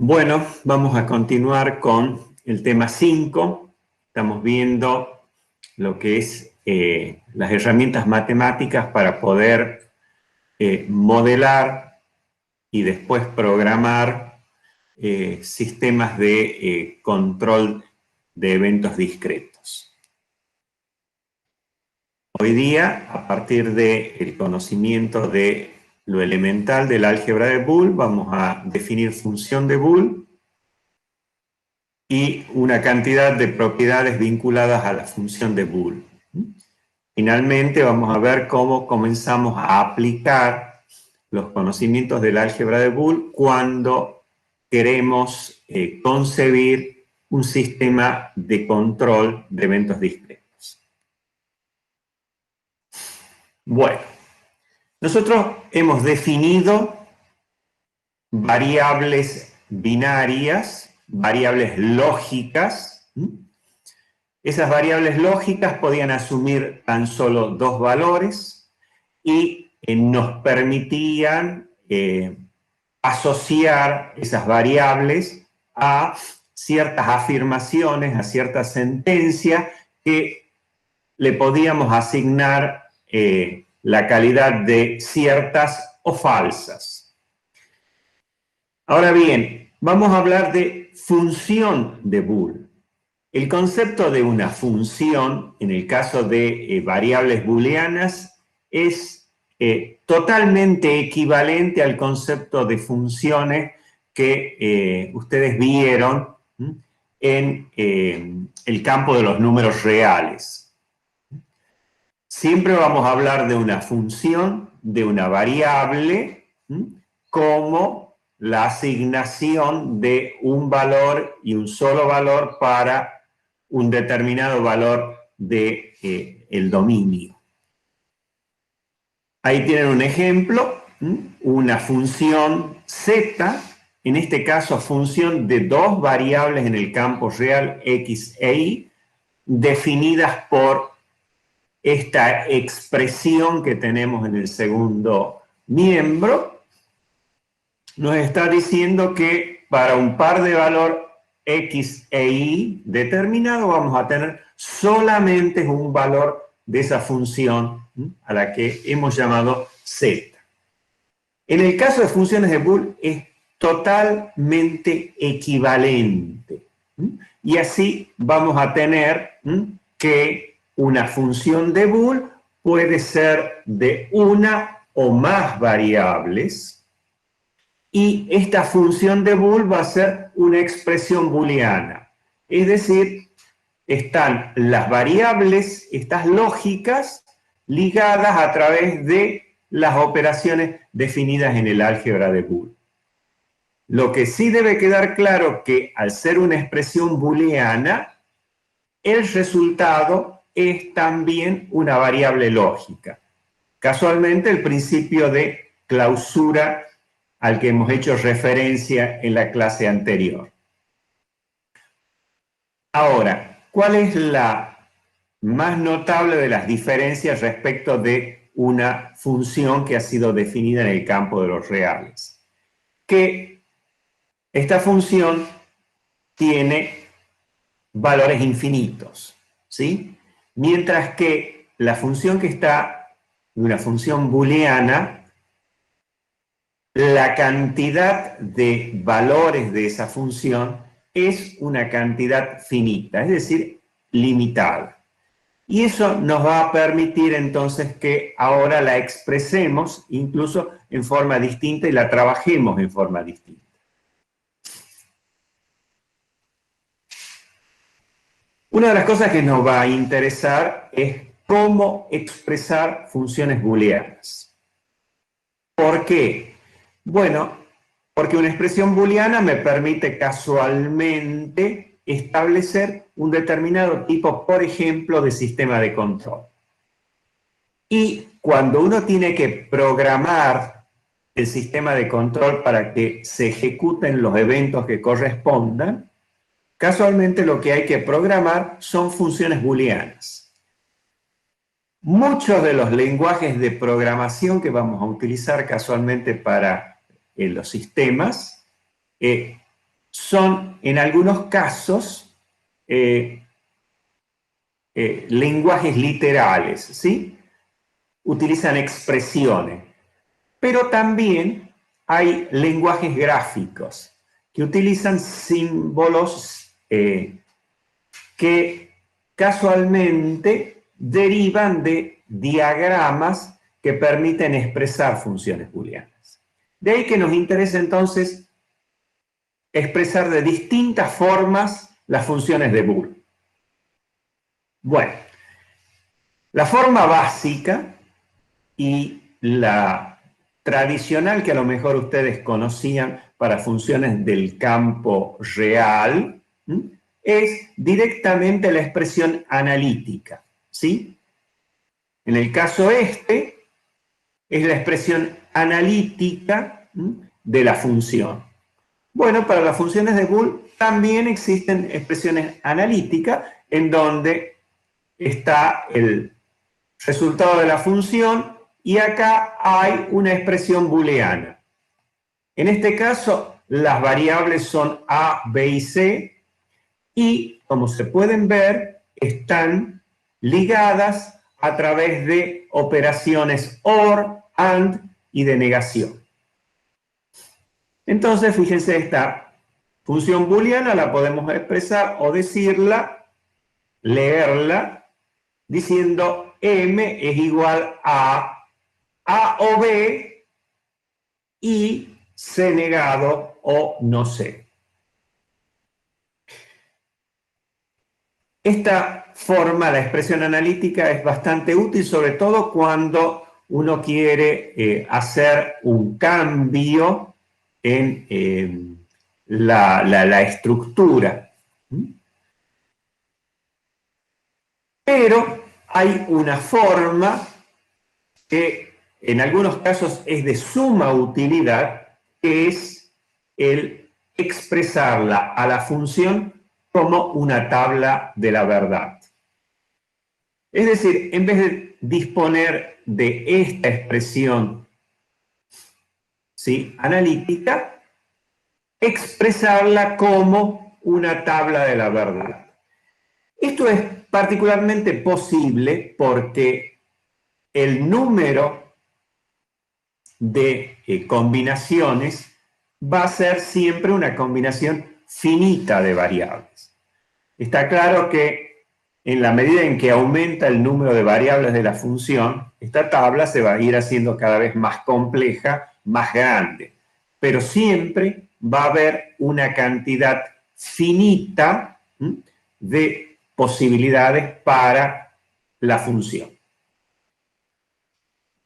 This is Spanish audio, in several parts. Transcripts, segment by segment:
Bueno, vamos a continuar con el tema 5. Estamos viendo lo que es las herramientas matemáticas para poder modelar y después programar sistemas de control de eventos discretos. Hoy día, a partir del conocimiento de lo elemental del álgebra de Boole, vamos a definir función de Boole y una cantidad de propiedades vinculadas a la función de Boole. Finalmente vamos a ver cómo comenzamos a aplicar los conocimientos del álgebra de Boole cuando queremos concebir un sistema de control de eventos discretos. Bueno, nosotros hemos definido variables binarias, variables lógicas. Esas variables lógicas podían asumir tan solo dos valores y nos permitían asociar esas variables a ciertas afirmaciones, a ciertas sentencias que le podíamos asignar la calidad de ciertas o falsas. Ahora bien, vamos a hablar de función de Boole. El concepto de una función, en el caso de variables booleanas, es totalmente equivalente al concepto de funciones que ustedes vieron en el campo de los números reales. Siempre vamos a hablar de una función, de una variable, como la asignación de un valor y un solo valor para un determinado valor del dominio. Ahí tienen un ejemplo, una función z, en este caso función de dos variables en el campo real x e y, definidas por esta expresión que tenemos en el segundo miembro. Nos está diciendo que para un par de valor x e y determinado vamos a tener solamente un valor de esa función a la que hemos llamado z. En el caso de funciones de Boole es totalmente equivalente. Y así vamos a tener que una función de Boole puede ser de una o más variables. Y esta función de Boole va a ser una expresión booleana. Es decir, están las variables, estas lógicas, ligadas a través de las operaciones definidas en el álgebra de Boole. Lo que sí debe quedar claro que al ser una expresión booleana, el resultado es también una variable lógica. Casualmente, el principio de clausura al que hemos hecho referencia en la clase anterior. Ahora, ¿cuál es la más notable de las diferencias respecto de una función que ha sido definida en el campo de los reales? Que esta función tiene valores infinitos, ¿sí? Mientras que la función que está, una función booleana, la cantidad de valores de esa función es una cantidad finita, es decir, limitada. Y eso nos va a permitir entonces que ahora la expresemos incluso en forma distinta y la trabajemos en forma distinta. Una de las cosas que nos va a interesar es cómo expresar funciones booleanas. ¿Por qué? Bueno, porque una expresión booleana me permite casualmente establecer un determinado tipo, por ejemplo, de sistema de control. Y cuando uno tiene que programar el sistema de control para que se ejecuten los eventos que correspondan, casualmente lo que hay que programar son funciones booleanas. Muchos de los lenguajes de programación que vamos a utilizar casualmente para los sistemas son en algunos casos lenguajes literales, ¿sí? Utilizan expresiones, pero también hay lenguajes gráficos que utilizan símbolos que casualmente derivan de diagramas que permiten expresar funciones booleanas. De ahí que nos interesa entonces expresar de distintas formas las funciones de Boole. Bueno, la forma básica y la tradicional que a lo mejor ustedes conocían para funciones del campo real, es directamente la expresión analítica, ¿sí? En el caso este, es la expresión analítica de la función. Bueno, para las funciones de Boole también existen expresiones analíticas en donde está el resultado de la función y acá hay una expresión booleana. En este caso, las variables son A, B y C y, como se pueden ver, están ligadas a través de operaciones OR, AND y de negación. Entonces, fíjense, esta función booleana la podemos expresar o decirla, leerla, diciendo M es igual a A o B y C negado o no C. Esta forma, la expresión analítica, es bastante útil, sobre todo cuando uno quiere hacer un cambio en la estructura. Pero hay una forma que en algunos casos es de suma utilidad, que es el expresarla a la función como una tabla de la verdad. Es decir, en vez de disponer de esta expresión, ¿sí?, analítica, expresarla como una tabla de la verdad. Esto es particularmente posible porque el número de combinaciones va a ser siempre una combinación finita de variables. Está claro que en la medida en que aumenta el número de variables de la función, esta tabla se va a ir haciendo cada vez más compleja, más grande. Pero siempre va a haber una cantidad finita de posibilidades para la función.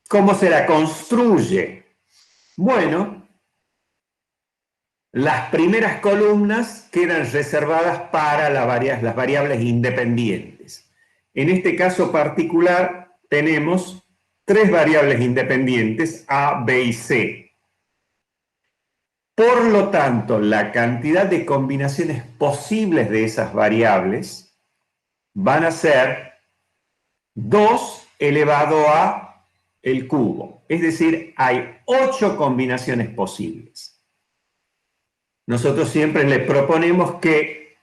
¿Cómo se la construye? Bueno, las primeras columnas quedan reservadas para las variables independientes. En este caso particular tenemos tres variables independientes, A, B y C. Por lo tanto, la cantidad de combinaciones posibles de esas variables van a ser 2 elevado a el cubo. Es decir, hay 8 combinaciones posibles. Nosotros siempre les proponemos que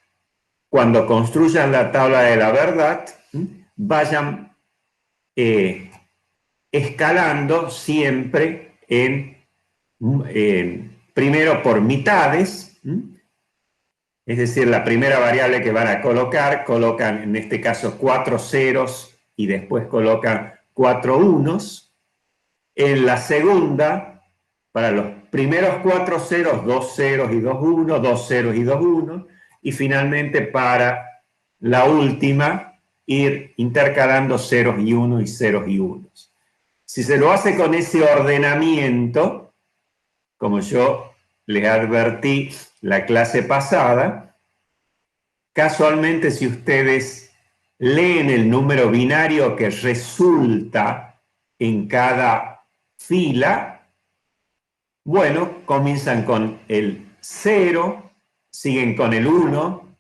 cuando construyan la tabla de la verdad, vayan escalando siempre primero por mitades, es decir, la primera variable que van a colocar, colocan en este caso 4 ceros y después colocan 4 unos. En la segunda, para los primeros 4 ceros, 2 ceros y 2 unos, 2 ceros y 2 unos, y finalmente para la última, ir intercalando ceros y unos y ceros y unos. Si se lo hace con ese ordenamiento, como yo les advertí la clase pasada, casualmente si ustedes leen el número binario que resulta en cada fila, bueno, comienzan con el 0, siguen con el 1,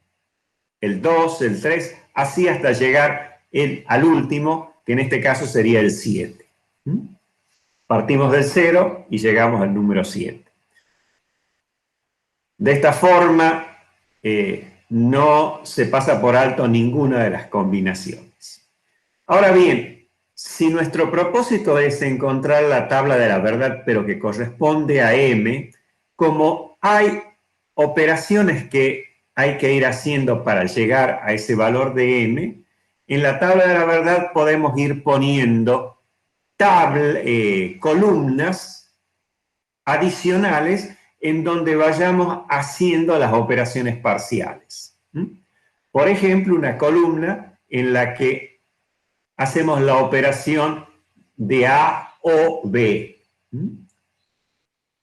el 2, el 3, así hasta llegar al último, que en este caso sería el 7. Partimos del 0 y llegamos al número 7. De esta forma, no se pasa por alto ninguna de las combinaciones. Ahora bien, si nuestro propósito es encontrar la tabla de la verdad, pero que corresponde a M, como hay operaciones que hay que ir haciendo para llegar a ese valor de M, en la tabla de la verdad podemos ir poniendo columnas adicionales en donde vayamos haciendo las operaciones parciales. Por ejemplo, una columna en la que hacemos la operación de A o B.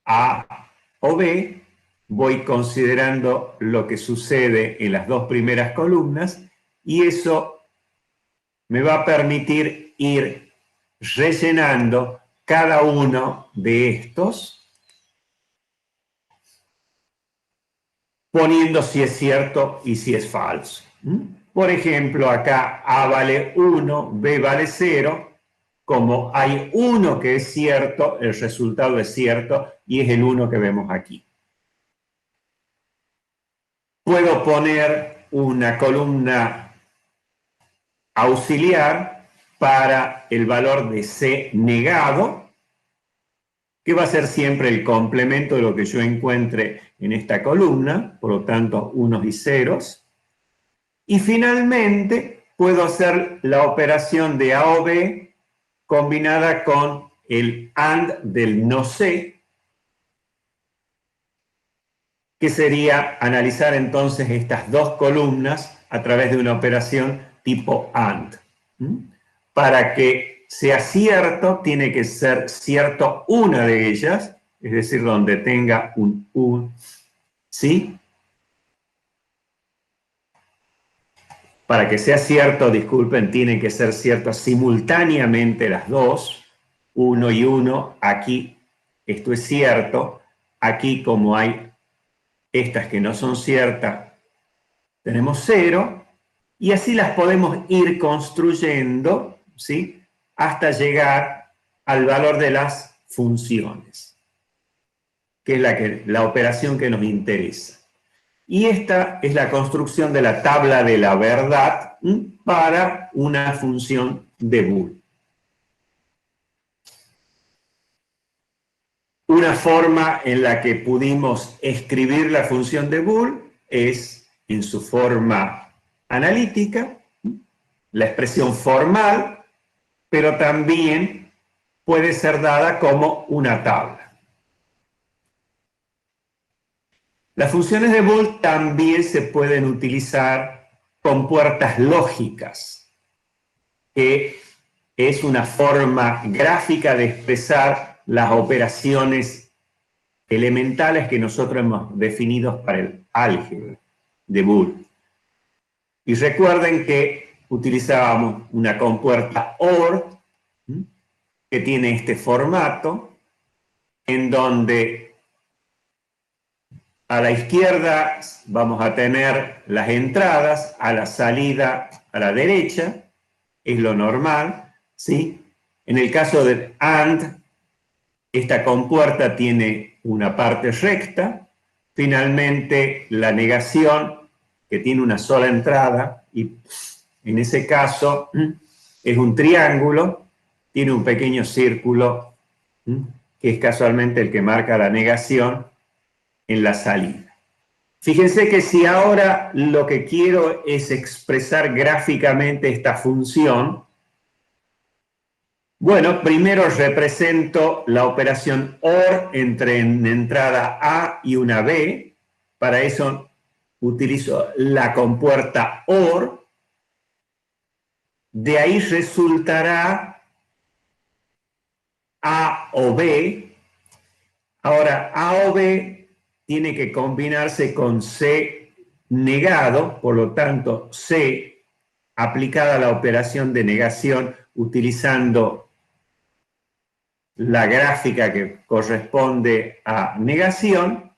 A o B, voy considerando lo que sucede en las dos primeras columnas y eso me va a permitir ir rellenando cada uno de estos, poniendo si es cierto y si es falso. Por ejemplo, acá A vale 1, B vale 0. Como hay uno que es cierto, el resultado es cierto y es el 1 que vemos aquí. Puedo poner una columna auxiliar para el valor de C negado, que va a ser siempre el complemento de lo que yo encuentre en esta columna, por lo tanto, unos y ceros. Y finalmente, puedo hacer la operación de A o B combinada con el AND del no sé, que sería analizar entonces estas dos columnas a través de una operación tipo AND. Para que sea cierto, tiene que ser cierto una de ellas, es decir, donde tenga un ¿sí? Para que sea cierto, disculpen, tienen que ser ciertas simultáneamente las dos, 1 y 1, aquí esto es cierto, aquí como hay estas que no son ciertas, tenemos 0, y así las podemos ir construyendo, ¿sí? Hasta llegar al valor de las funciones, que es la operación que nos interesa. Y esta es la construcción de la tabla de la verdad para una función de Boole. Una forma en la que pudimos escribir la función de Boole es en su forma analítica, la expresión formal, pero también puede ser dada como una tabla. Las funciones de Boole también se pueden utilizar con puertas lógicas, que es una forma gráfica de expresar las operaciones elementales que nosotros hemos definido para el álgebra de Boole. Y recuerden que utilizábamos una compuerta OR, que tiene este formato, en donde a la izquierda vamos a tener las entradas, a la salida a la derecha, es lo normal, ¿sí? En el caso del AND, esta compuerta tiene una parte recta, finalmente la negación, que tiene una sola entrada, y en ese caso es un triángulo, tiene un pequeño círculo, que es casualmente el que marca la negación en la salida. Fíjense que si ahora lo que quiero es expresar gráficamente esta función, bueno, primero represento la operación OR entre una entrada A y una B. Para eso utilizo la compuerta OR. De ahí resultará A o B. Ahora, A o B tiene que combinarse con C negado, por lo tanto, C aplicada a la operación de negación utilizando la gráfica que corresponde a negación,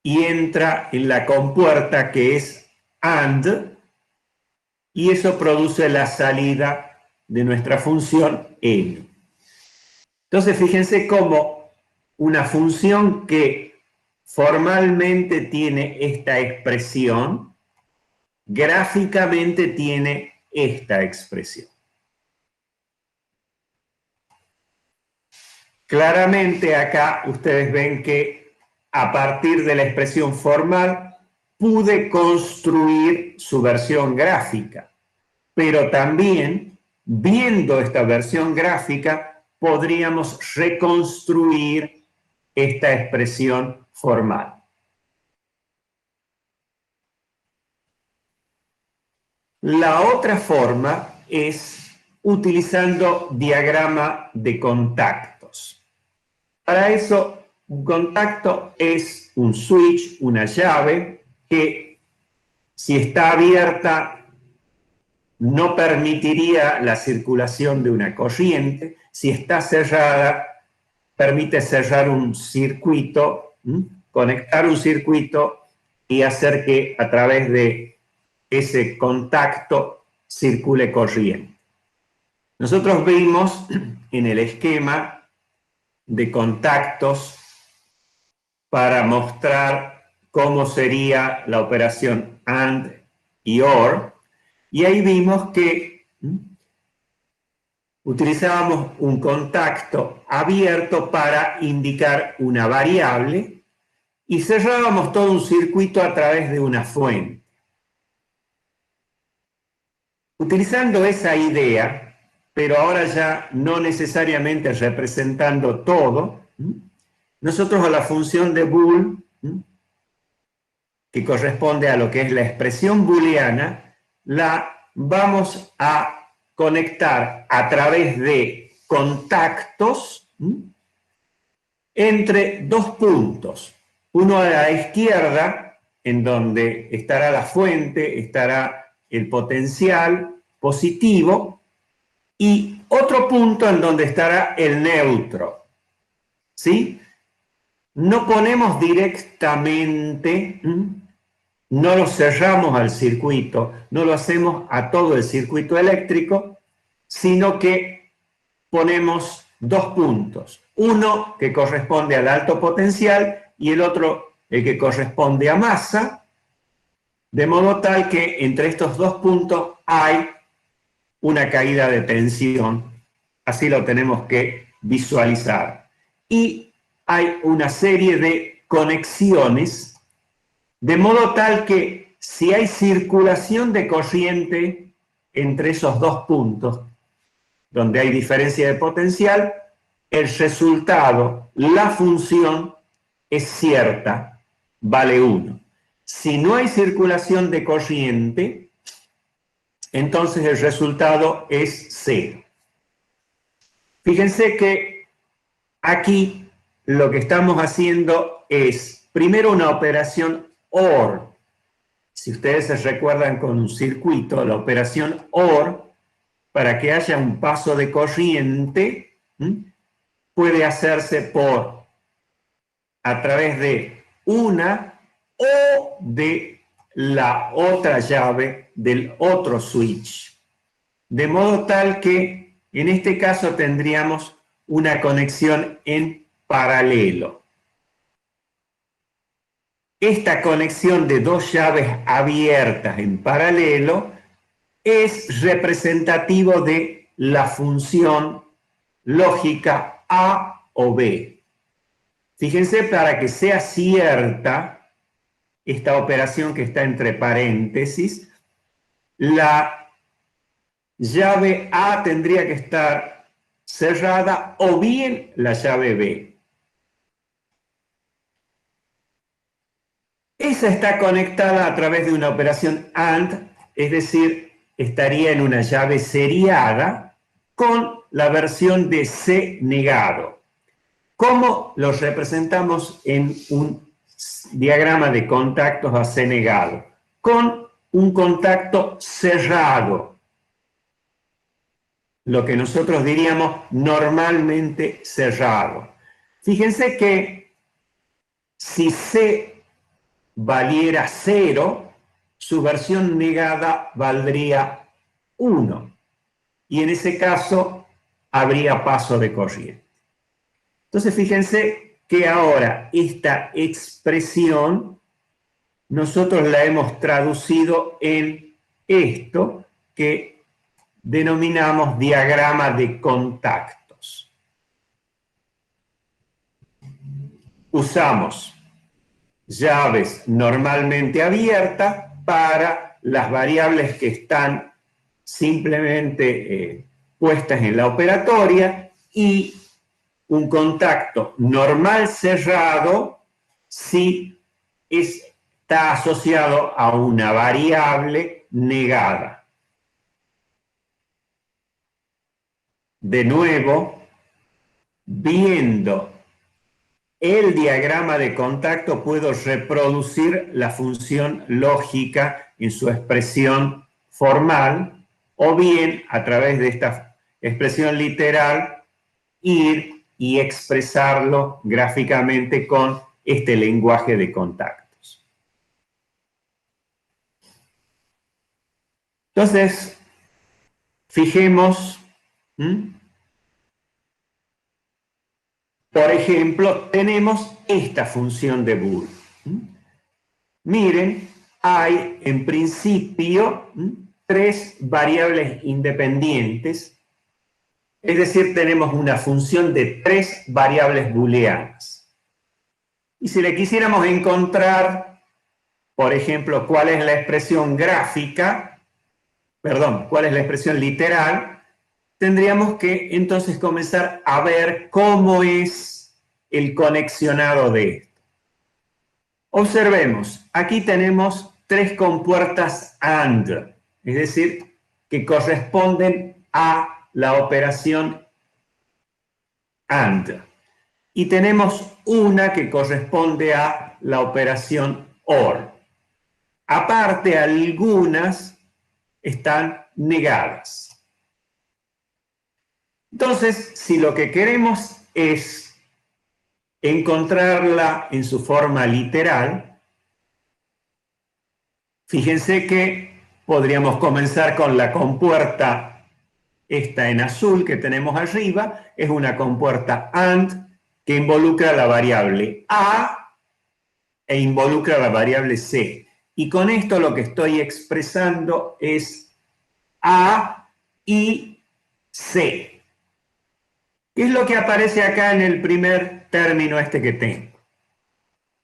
y entra en la compuerta que es AND, y eso produce la salida de nuestra función N. Entonces, fíjense cómo una función que formalmente tiene esta expresión, gráficamente tiene esta expresión. Claramente acá ustedes ven que a partir de la expresión formal pude construir su versión gráfica, pero también viendo esta versión gráfica podríamos reconstruir esta expresión formal. La otra forma es utilizando diagrama de contactos. Para eso, un contacto es un switch, una llave, que si está abierta no permitiría la circulación de una corriente. Si está cerrada, permite cerrar un circuito, conectar un circuito y hacer que a través de ese contacto circule corriente. Nosotros vimos en el esquema de contactos para mostrar cómo sería la operación AND y OR, y ahí vimos que utilizábamos un contacto abierto para indicar una variable y cerrábamos todo un circuito a través de una fuente. Utilizando esa idea, pero ahora ya no necesariamente representando todo, nosotros a la función de bool, que corresponde a lo que es la expresión booleana, la vamos a conectar a través de contactos entre dos puntos. Uno a la izquierda, en donde estará la fuente, estará el potencial positivo, y otro punto en donde estará el neutro. ¿Sí? No ponemos directamente, no lo cerramos al circuito, no lo hacemos a todo el circuito eléctrico, sino que ponemos dos puntos. Uno que corresponde al alto potencial y el otro el que corresponde a masa, de modo tal que entre estos dos puntos hay una caída de tensión. Así lo tenemos que visualizar. Y hay una serie de conexiones, de modo tal que si hay circulación de corriente entre esos dos puntos, donde hay diferencia de potencial, el resultado, la función, es cierta, vale 1. Si no hay circulación de corriente, entonces el resultado es 0. Fíjense que aquí lo que estamos haciendo es, primero, una operación OR. Si ustedes se recuerdan con un circuito, la operación OR, para que haya un paso de corriente, puede hacerse a través de una o de la otra llave del otro switch. De modo tal que en este caso tendríamos una conexión en paralelo. Esta conexión de dos llaves abiertas en paralelo es representativo de la función lógica A o B. Fíjense, para que sea cierta esta operación que está entre paréntesis, la llave A tendría que estar cerrada o bien la llave B. Esa está conectada a través de una operación AND, es decir, estaría en una llave seriada con la versión de C negado. ¿Cómo los representamos en un diagrama de contactos a C negado? Con un contacto cerrado, lo que nosotros diríamos normalmente cerrado. Fíjense que si C valiera 0, su versión negada valdría 1. Y en ese caso habría paso de corriente. Entonces fíjense que ahora esta expresión nosotros la hemos traducido en esto que denominamos diagrama de contactos. Usamos llaves normalmente abiertas para las variables que están simplemente puestas en la operatoria y un contacto normal cerrado si está asociado a una variable negada. De nuevo, viendo el diagrama de contacto puedo reproducir la función lógica en su expresión formal o bien a través de esta expresión literal ir y expresarlo gráficamente con este lenguaje de contactos. Entonces, fijemos, por ejemplo, tenemos esta función de Boole. Miren, hay en principio tres variables independientes, es decir, tenemos una función de tres variables booleanas. Y si le quisiéramos encontrar, por ejemplo, cuál es la expresión gráfica, perdón, cuál es la expresión literal, tendríamos que entonces comenzar a ver cómo es el conexionado de esto. Observemos, aquí tenemos tres compuertas AND, es decir, que corresponden a la operación AND. Y tenemos una que corresponde a la operación OR. Aparte, algunas están negadas. Entonces, si lo que queremos es encontrarla en su forma literal, fíjense que podríamos comenzar con la compuerta esta en azul que tenemos arriba, es una compuerta AND que involucra la variable A e involucra la variable C. Y con esto lo que estoy expresando es A y C. ¿Qué es lo que aparece acá en el primer término este que tengo?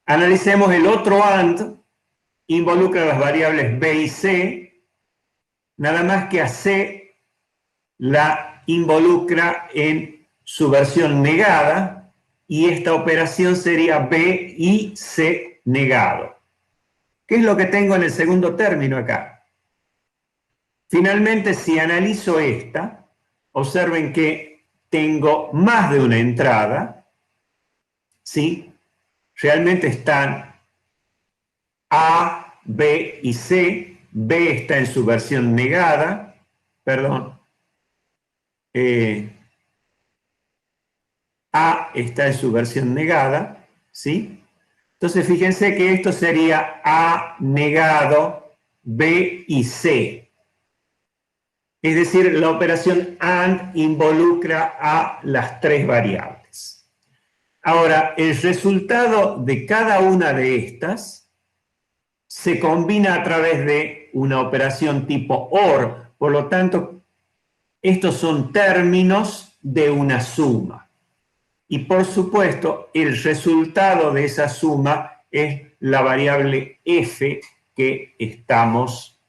Analicemos el otro AND, involucra las variables B y C, nada más que a C la involucra en su versión negada y esta operación sería B y C negado. ¿Qué es lo que tengo en el segundo término acá? Finalmente, si analizo esta, observen que tengo más de una entrada, ¿sí? Realmente están A, B y C. B está en su versión negada, perdón. A está en su versión negada, ¿sí? Entonces, fíjense que esto sería A negado, B y C. Es decir, la operación AND involucra a las tres variables. Ahora, el resultado de cada una de estas se combina a través de una operación tipo OR. Por lo tanto, estos son términos de una suma. Y por supuesto, el resultado de esa suma es la variable f que estamos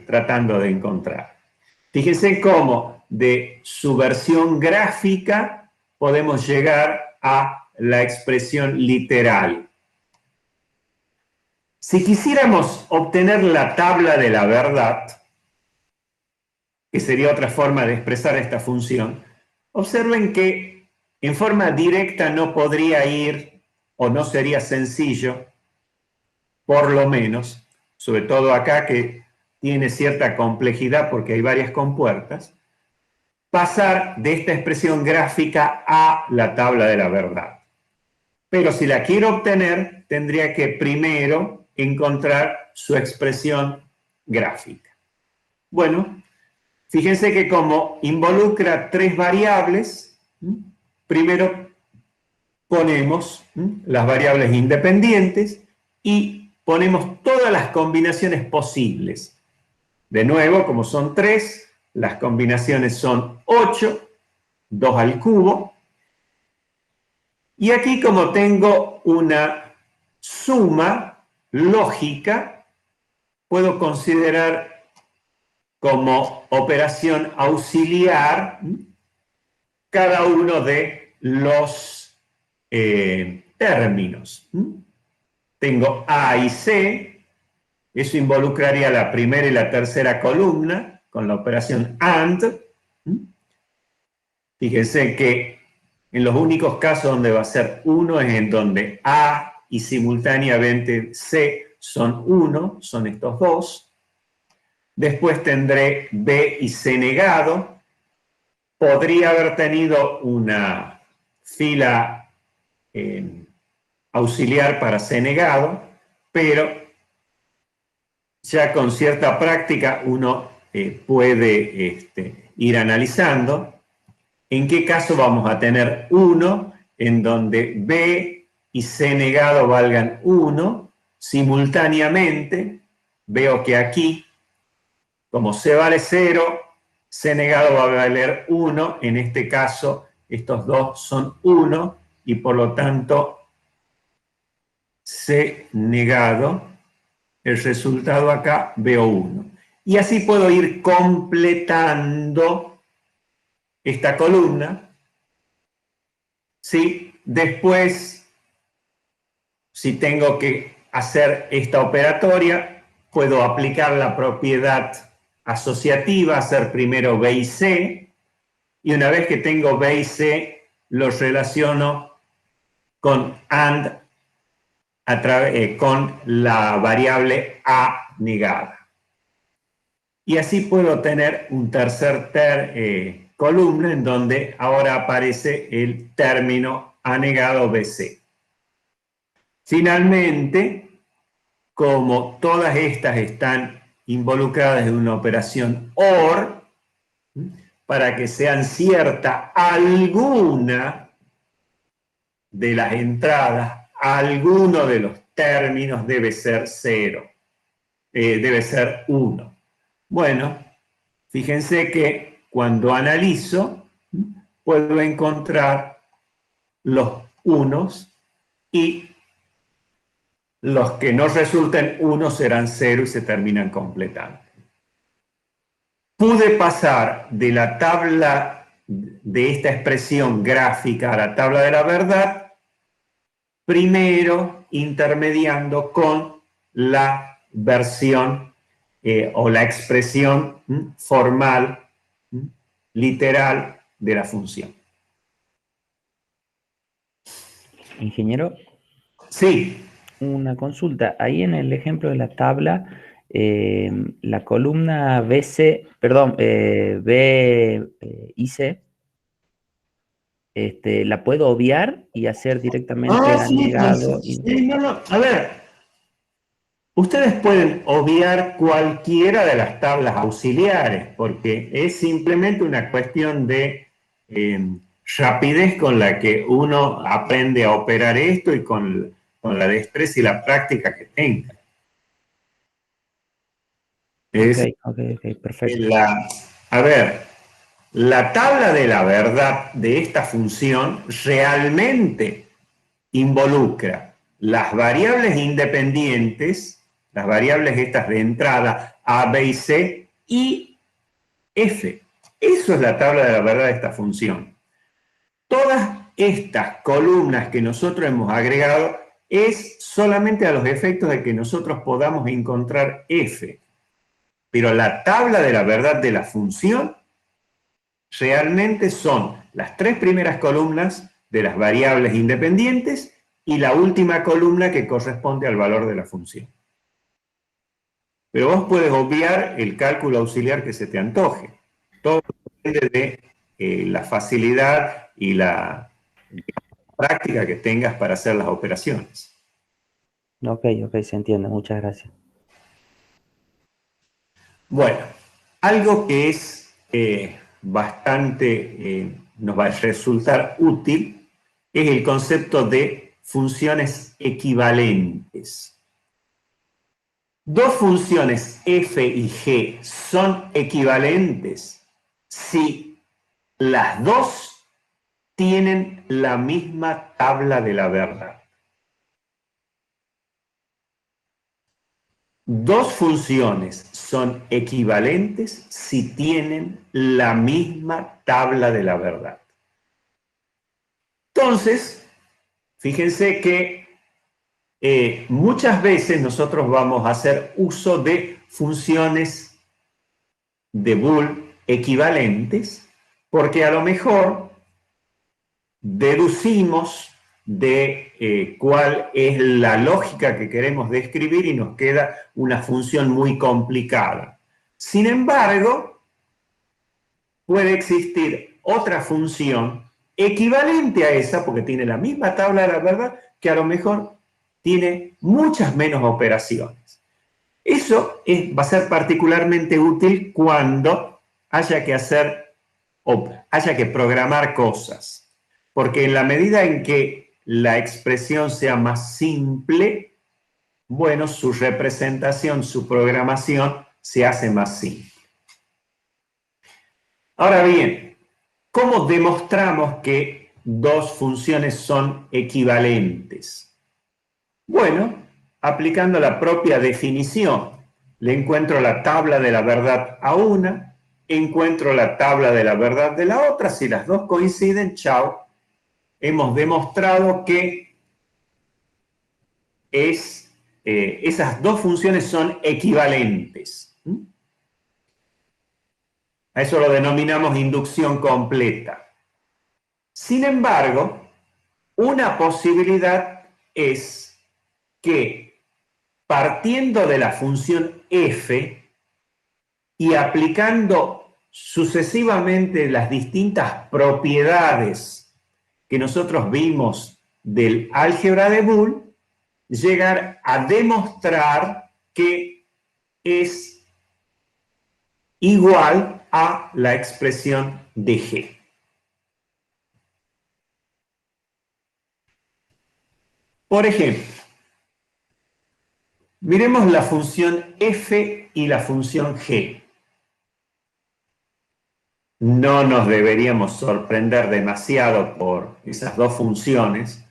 tratando de encontrar. Fíjense cómo de su versión gráfica podemos llegar a la expresión literal. Si quisiéramos obtener la tabla de la verdad, que sería otra forma de expresar esta función, observen que en forma directa no podría ir, o no sería sencillo, por lo menos, sobre todo acá que tiene cierta complejidad porque hay varias compuertas, pasar de esta expresión gráfica a la tabla de la verdad. Pero si la quiero obtener, tendría que primero encontrar su expresión gráfica. Bueno, fíjense que como involucra tres variables, primero ponemos las variables independientes y ponemos todas las combinaciones posibles. De nuevo, como son 3, las combinaciones son 8, 2 al cubo. Y aquí, como tengo una suma lógica, puedo considerar como operación auxiliar cada uno de los términos. Tengo A y C, eso involucraría la primera y la tercera columna con la operación AND. Fíjense que en los únicos casos donde va a ser 1 es en donde A y simultáneamente C son 1, son estos dos. Después tendré B y C negado. Podría haber tenido una fila auxiliar para C negado, pero ya con cierta práctica uno puede ir analizando en qué caso vamos a tener 1 en donde B y C negado valgan 1 simultáneamente. Veo que aquí, como C vale 0, C negado va a valer 1. En este caso, estos dos son 1 y por lo tanto C negado, el resultado acá veo 1. Y así puedo ir completando esta columna. ¿Sí? Después, si tengo que hacer esta operatoria, puedo aplicar la propiedad asociativa, hacer primero B y C, y una vez que tengo B y C, los relaciono con AND con la variable A negada. Y así puedo tener un tercer columna en donde ahora aparece el término A negado BC. Finalmente, como todas estas están involucradas en una operación OR, para que sean cierta alguna de las entradas, alguno de los términos debe ser 0, debe ser 1. Bueno, fíjense que cuando analizo, puedo encontrar los unos y los que no resulten 1 serán 0 y se terminan completando. Pude pasar de la tabla de esta expresión gráfica a la tabla de la verdad, primero intermediando con la versión o la expresión formal, literal de la función. Ingeniero. Sí. Una consulta. Ahí en el ejemplo de la tabla, la columna BC, perdón, B y C, la puedo obviar y hacer directamente anegado. Sí, no. A ver, ustedes pueden obviar cualquiera de las tablas auxiliares, porque es simplemente una cuestión de rapidez con la que uno aprende a operar esto y con la destreza y la práctica que tenga. Ok, perfecto. A ver, la tabla de la verdad de esta función realmente involucra las variables independientes, las variables estas de entrada A, B y C y F. Eso es la tabla de la verdad de esta función. Todas estas columnas que nosotros hemos agregado es solamente a los efectos de que nosotros podamos encontrar F. Pero la tabla de la verdad de la función realmente son las 3 primeras columnas de las variables independientes y la última columna que corresponde al valor de la función. Pero vos puedes obviar el cálculo auxiliar que se te antoje. Todo depende de la facilidad y la práctica que tengas para hacer las operaciones. Ok, se entiende. Muchas gracias. Bueno, algo que es bastante, nos va a resultar útil es el concepto de funciones equivalentes. Dos funciones f y g son equivalentes si las dos tienen la misma tabla de la verdad. Dos funciones son equivalentes si tienen la misma tabla de la verdad. Entonces, fíjense que muchas veces nosotros vamos a hacer uso de funciones de Boole equivalentes porque a lo mejor deducimos de cuál es la lógica que queremos describir y nos queda una función muy complicada. Sin embargo, puede existir otra función equivalente a esa, porque tiene la misma tabla de la verdad, que a lo mejor tiene muchas menos operaciones. Eso va a ser particularmente útil cuando haya que hacer o haya que programar cosas. Porque en la medida en que la expresión sea más simple, bueno, su representación, su programación se hace más simple. Ahora bien, ¿cómo demostramos que dos funciones son equivalentes? Bueno, aplicando la propia definición. Le encuentro la tabla de la verdad a una, encuentro la tabla de la verdad de la otra. Si las dos coinciden, chao. Hemos demostrado que esas dos funciones son equivalentes. A eso lo denominamos inducción completa. Sin embargo, una posibilidad es que partiendo de la función f y aplicando sucesivamente las distintas propiedades que nosotros vimos del álgebra de Boole, llegar a demostrar que es igual a la expresión de G. Por ejemplo, miremos la función f y la función g. No nos deberíamos sorprender demasiado por esas dos funciones.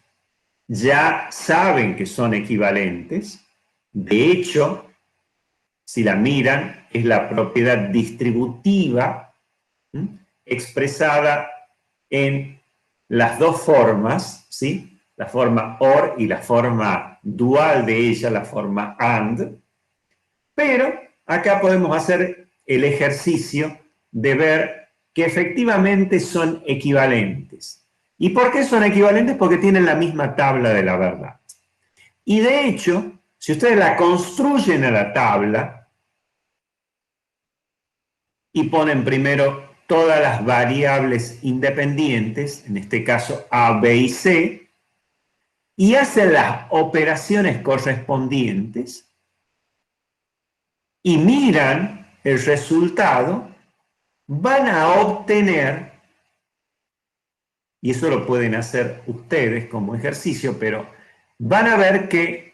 Ya saben que son equivalentes. De hecho, si la miran, es la propiedad distributiva expresada en las dos formas, ¿sí? La forma OR y la forma dual de ella, la forma AND. Pero acá podemos hacer el ejercicio de ver que efectivamente son equivalentes. ¿Y por qué son equivalentes? Porque tienen la misma tabla de la verdad. Y de hecho, si ustedes la construyen a la tabla y ponen primero todas las variables independientes, en este caso A, B y C, y hacen las operaciones correspondientes y miran el resultado, van a obtener, y eso lo pueden hacer ustedes como ejercicio, pero van a ver que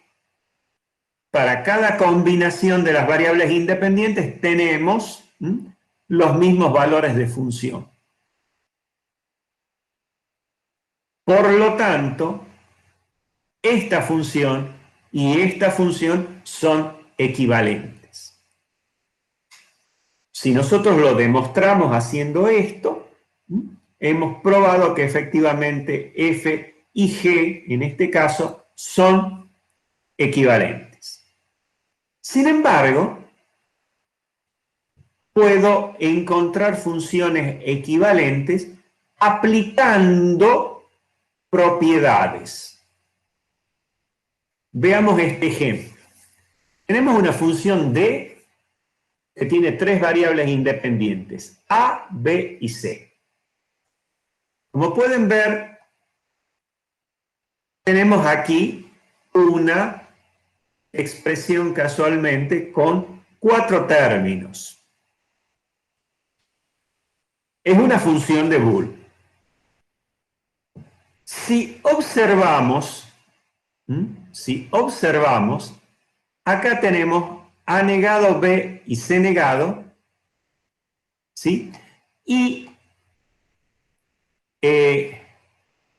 para cada combinación de las variables independientes tenemos los mismos valores de función. Por lo tanto, esta función y esta función son equivalentes. Si nosotros lo demostramos haciendo esto, hemos probado que efectivamente f y g, en este caso, son equivalentes. Sin embargo, puedo encontrar funciones equivalentes aplicando propiedades. Veamos este ejemplo. Tenemos una función d que tiene tres variables independientes, a, b y c. Como pueden ver, tenemos aquí una expresión casualmente con 4 términos. Es una función de Boole. Si observamos, acá tenemos A negado, B y C negado, ¿sí? Y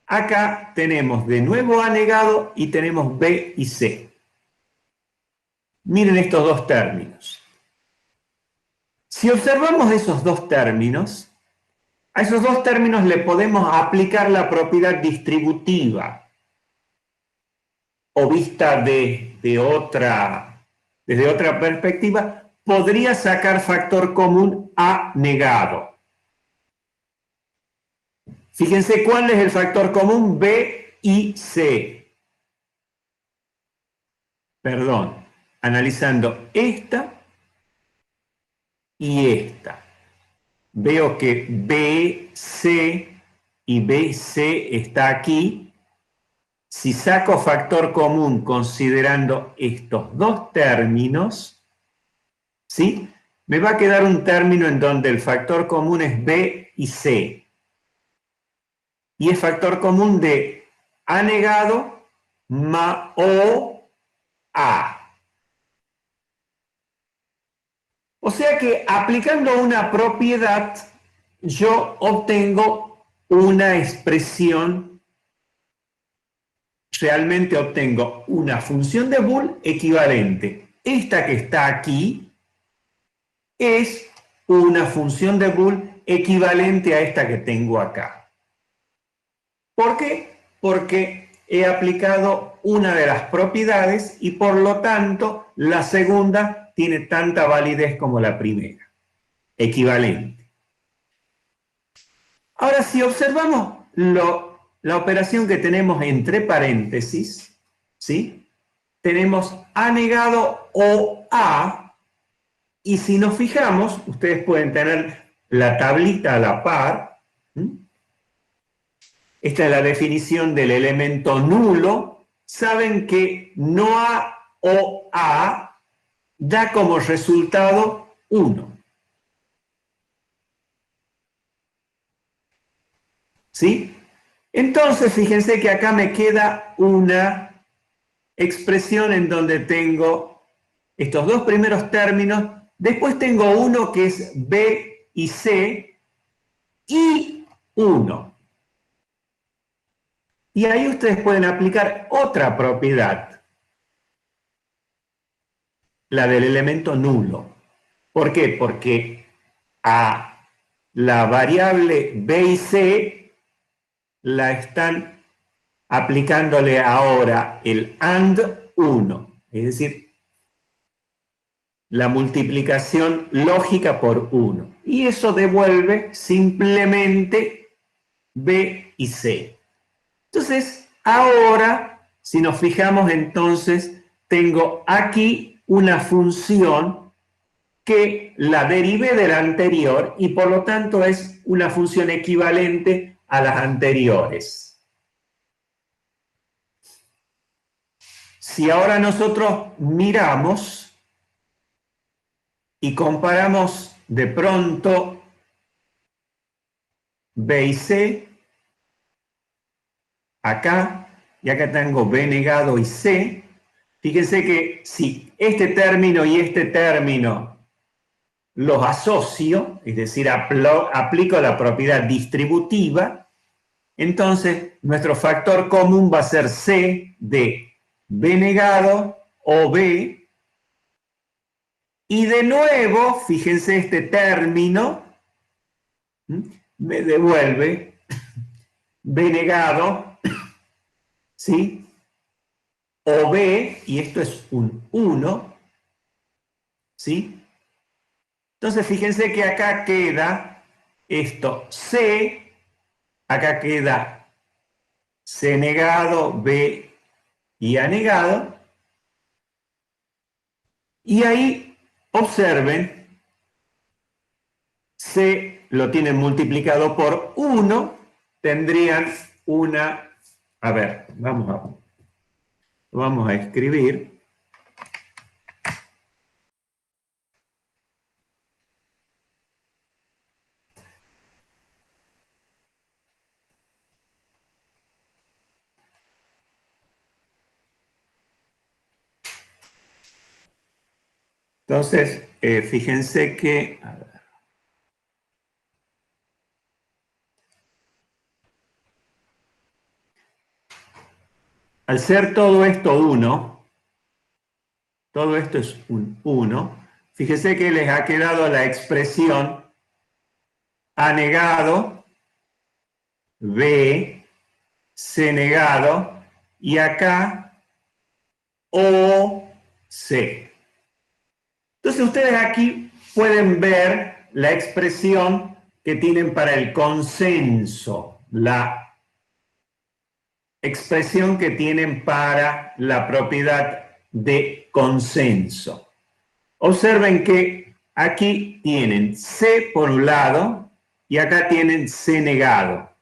acá tenemos de nuevo A negado y tenemos B y C. Miren estos dos términos. Si observamos esos dos términos, a esos dos términos le podemos aplicar la propiedad distributiva o vista desde otra perspectiva, podría sacar factor común A negado. Fíjense cuál es el factor común B y C. Perdón, analizando esta y esta. Veo que BC y BC está aquí. Si saco factor común considerando estos dos términos, ¿sí? Me va a quedar un término en donde el factor común es B y C. Y es factor común de A negado más O A. O sea que aplicando una propiedad, yo obtengo una expresión, realmente obtengo una función de Boole equivalente. Esta que está aquí es una función de Boole equivalente a esta que tengo acá. ¿Por qué? Porque he aplicado una de las propiedades y por lo tanto la segunda tiene tanta validez como la primera. Equivalente. Ahora, si observamos la operación que tenemos entre paréntesis, ¿sí? Tenemos A negado o A, y si nos fijamos, ustedes pueden tener la tablita a la par. Esta es la definición del elemento nulo. Saben que no A o A da como resultado 1. ¿Sí? Entonces, fíjense que acá me queda una expresión en donde tengo estos dos primeros términos, después tengo uno que es B y C y 1. Y ahí ustedes pueden aplicar otra propiedad, la del elemento nulo. ¿Por qué? Porque a la variable B y C la están aplicándole ahora el AND 1, es decir, la multiplicación lógica por 1. Y eso devuelve simplemente B y C. Entonces, ahora, si nos fijamos, entonces, tengo aquí una función que la derivé de la anterior y por lo tanto es una función equivalente a las anteriores. Si ahora nosotros miramos y comparamos de pronto B y C, acá, y acá tengo B negado y C, fíjense que si este término y este término los asocio, es decir, aplico la propiedad distributiva, entonces nuestro factor común va a ser C de B negado o B, y de nuevo, fíjense este término, me devuelve B negado, ¿sí? O B, y esto es un 1, ¿sí? Entonces, fíjense que acá queda esto C, acá queda C negado, B y A negado, y ahí observen, C lo tienen multiplicado por 1, tendrían una, a ver, vamos a escribir. Entonces, fíjense que... A ver. Al ser todo esto 1, todo esto es un 1, fíjense que les ha quedado la expresión A negado, B, C negado, y acá O, C. Entonces ustedes aquí pueden ver la expresión que tienen para el consenso, la expresión que tienen para la propiedad de consenso. Observen que aquí tienen C por un lado y acá tienen C negado.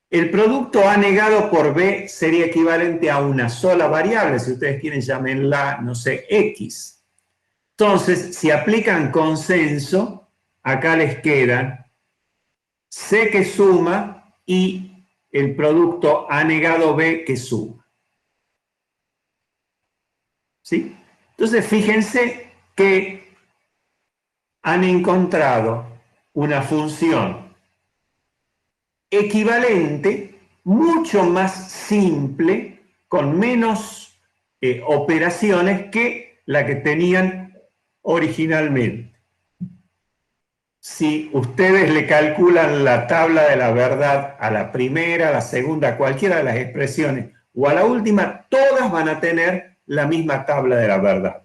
El producto A negado por B sería equivalente a una sola variable, si ustedes quieren llamarla, no sé, X. Entonces, si aplican consenso, acá les quedan C que suma y el producto A negado B que suma. ¿Sí? Entonces, fíjense que han encontrado una función equivalente, mucho más simple, con menos operaciones que la que tenían originalmente. Si ustedes le calculan la tabla de la verdad a la primera, a la segunda, a cualquiera de las expresiones, o a la última, todas van a tener la misma tabla de la verdad.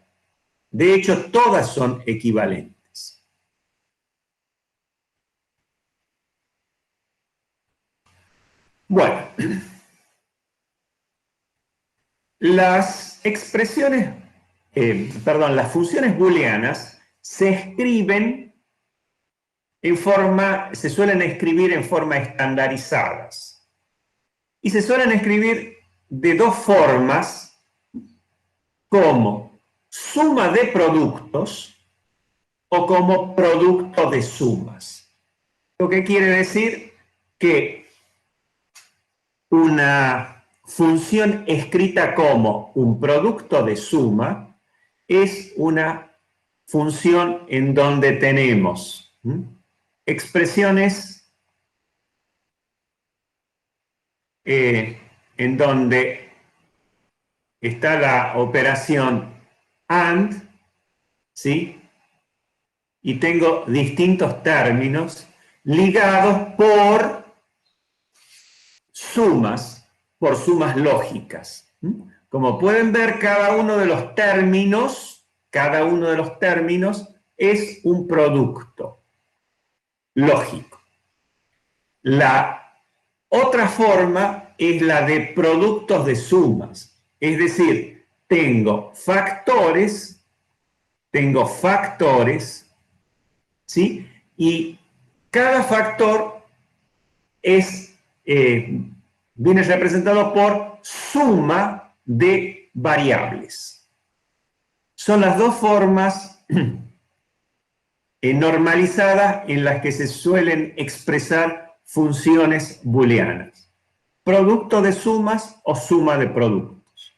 De hecho, todas son equivalentes. Bueno, las expresiones, las funciones booleanas se escriben se suelen escribir en forma estandarizadas. Y se suelen escribir de dos formas, como suma de productos o como producto de sumas. Lo que quiere decir que una función escrita como un producto de suma es una función en donde tenemos expresiones en donde está la operación AND, ¿sí? Y tengo distintos términos ligados por sumas lógicas. Como pueden ver, cada uno de los términos es un producto lógico. La otra forma es la de productos de sumas. Es decir, tengo factores, ¿sí? Y cada factor viene representado por suma de variables. Son las dos formas normalizadas en las que se suelen expresar funciones booleanas. Producto de sumas o suma de productos.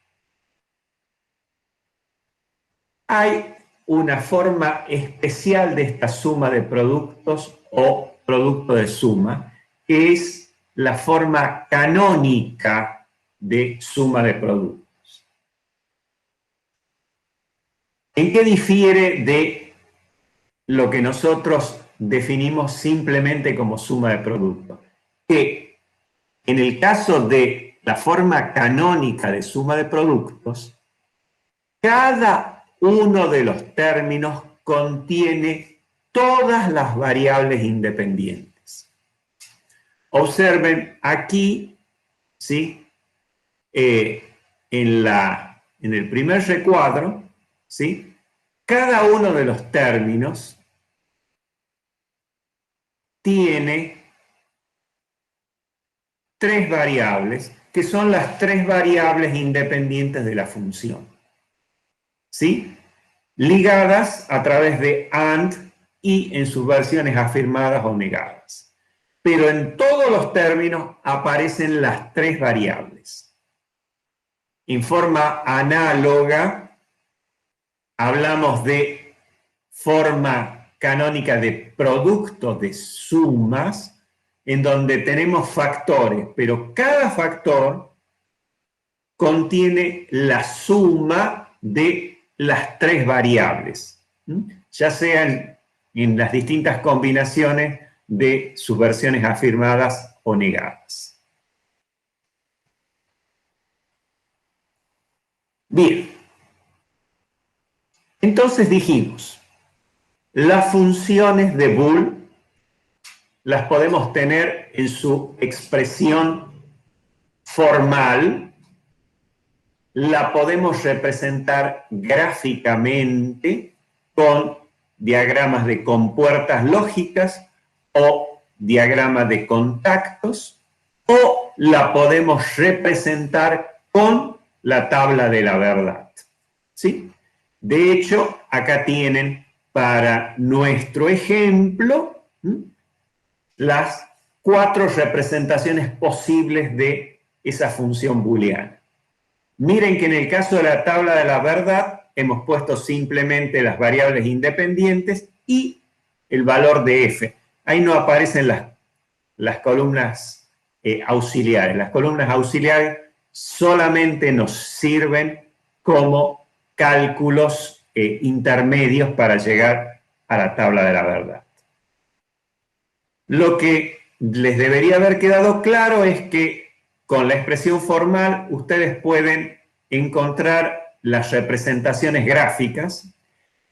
Hay una forma especial de esta suma de productos o producto de suma, que es la forma canónica de suma de productos. ¿En qué difiere de lo que nosotros definimos simplemente como suma de productos? Que en el caso de la forma canónica de suma de productos, cada uno de los términos contiene todas las variables independientes. Observen aquí, ¿sí? En el primer recuadro, ¿sí? Cada uno de los términos tiene tres variables, que son las tres variables independientes de la función. ¿Sí? Ligadas a través de AND y en sus versiones afirmadas o negadas. Pero en todos los términos aparecen las tres variables. En forma análoga, hablamos de forma canónica de producto de sumas, en donde tenemos factores, pero cada factor contiene la suma de las tres variables, ya sean en las distintas combinaciones de sus versiones afirmadas o negadas. Bien, entonces dijimos, las funciones de Boole las podemos tener en su expresión formal, la podemos representar gráficamente con diagramas de compuertas lógicas o diagramas de contactos, o la podemos representar con la tabla de la verdad. ¿Sí? De hecho, acá tienen para nuestro ejemplo las 4 representaciones posibles de esa función booleana. Miren que en el caso de la tabla de la verdad hemos puesto simplemente las variables independientes y el valor de f. Ahí no aparecen las columnas auxiliares. Las columnas auxiliares solamente nos sirven como cálculos intermedios para llegar a la tabla de la verdad. Lo que les debería haber quedado claro es que con la expresión formal ustedes pueden encontrar las representaciones gráficas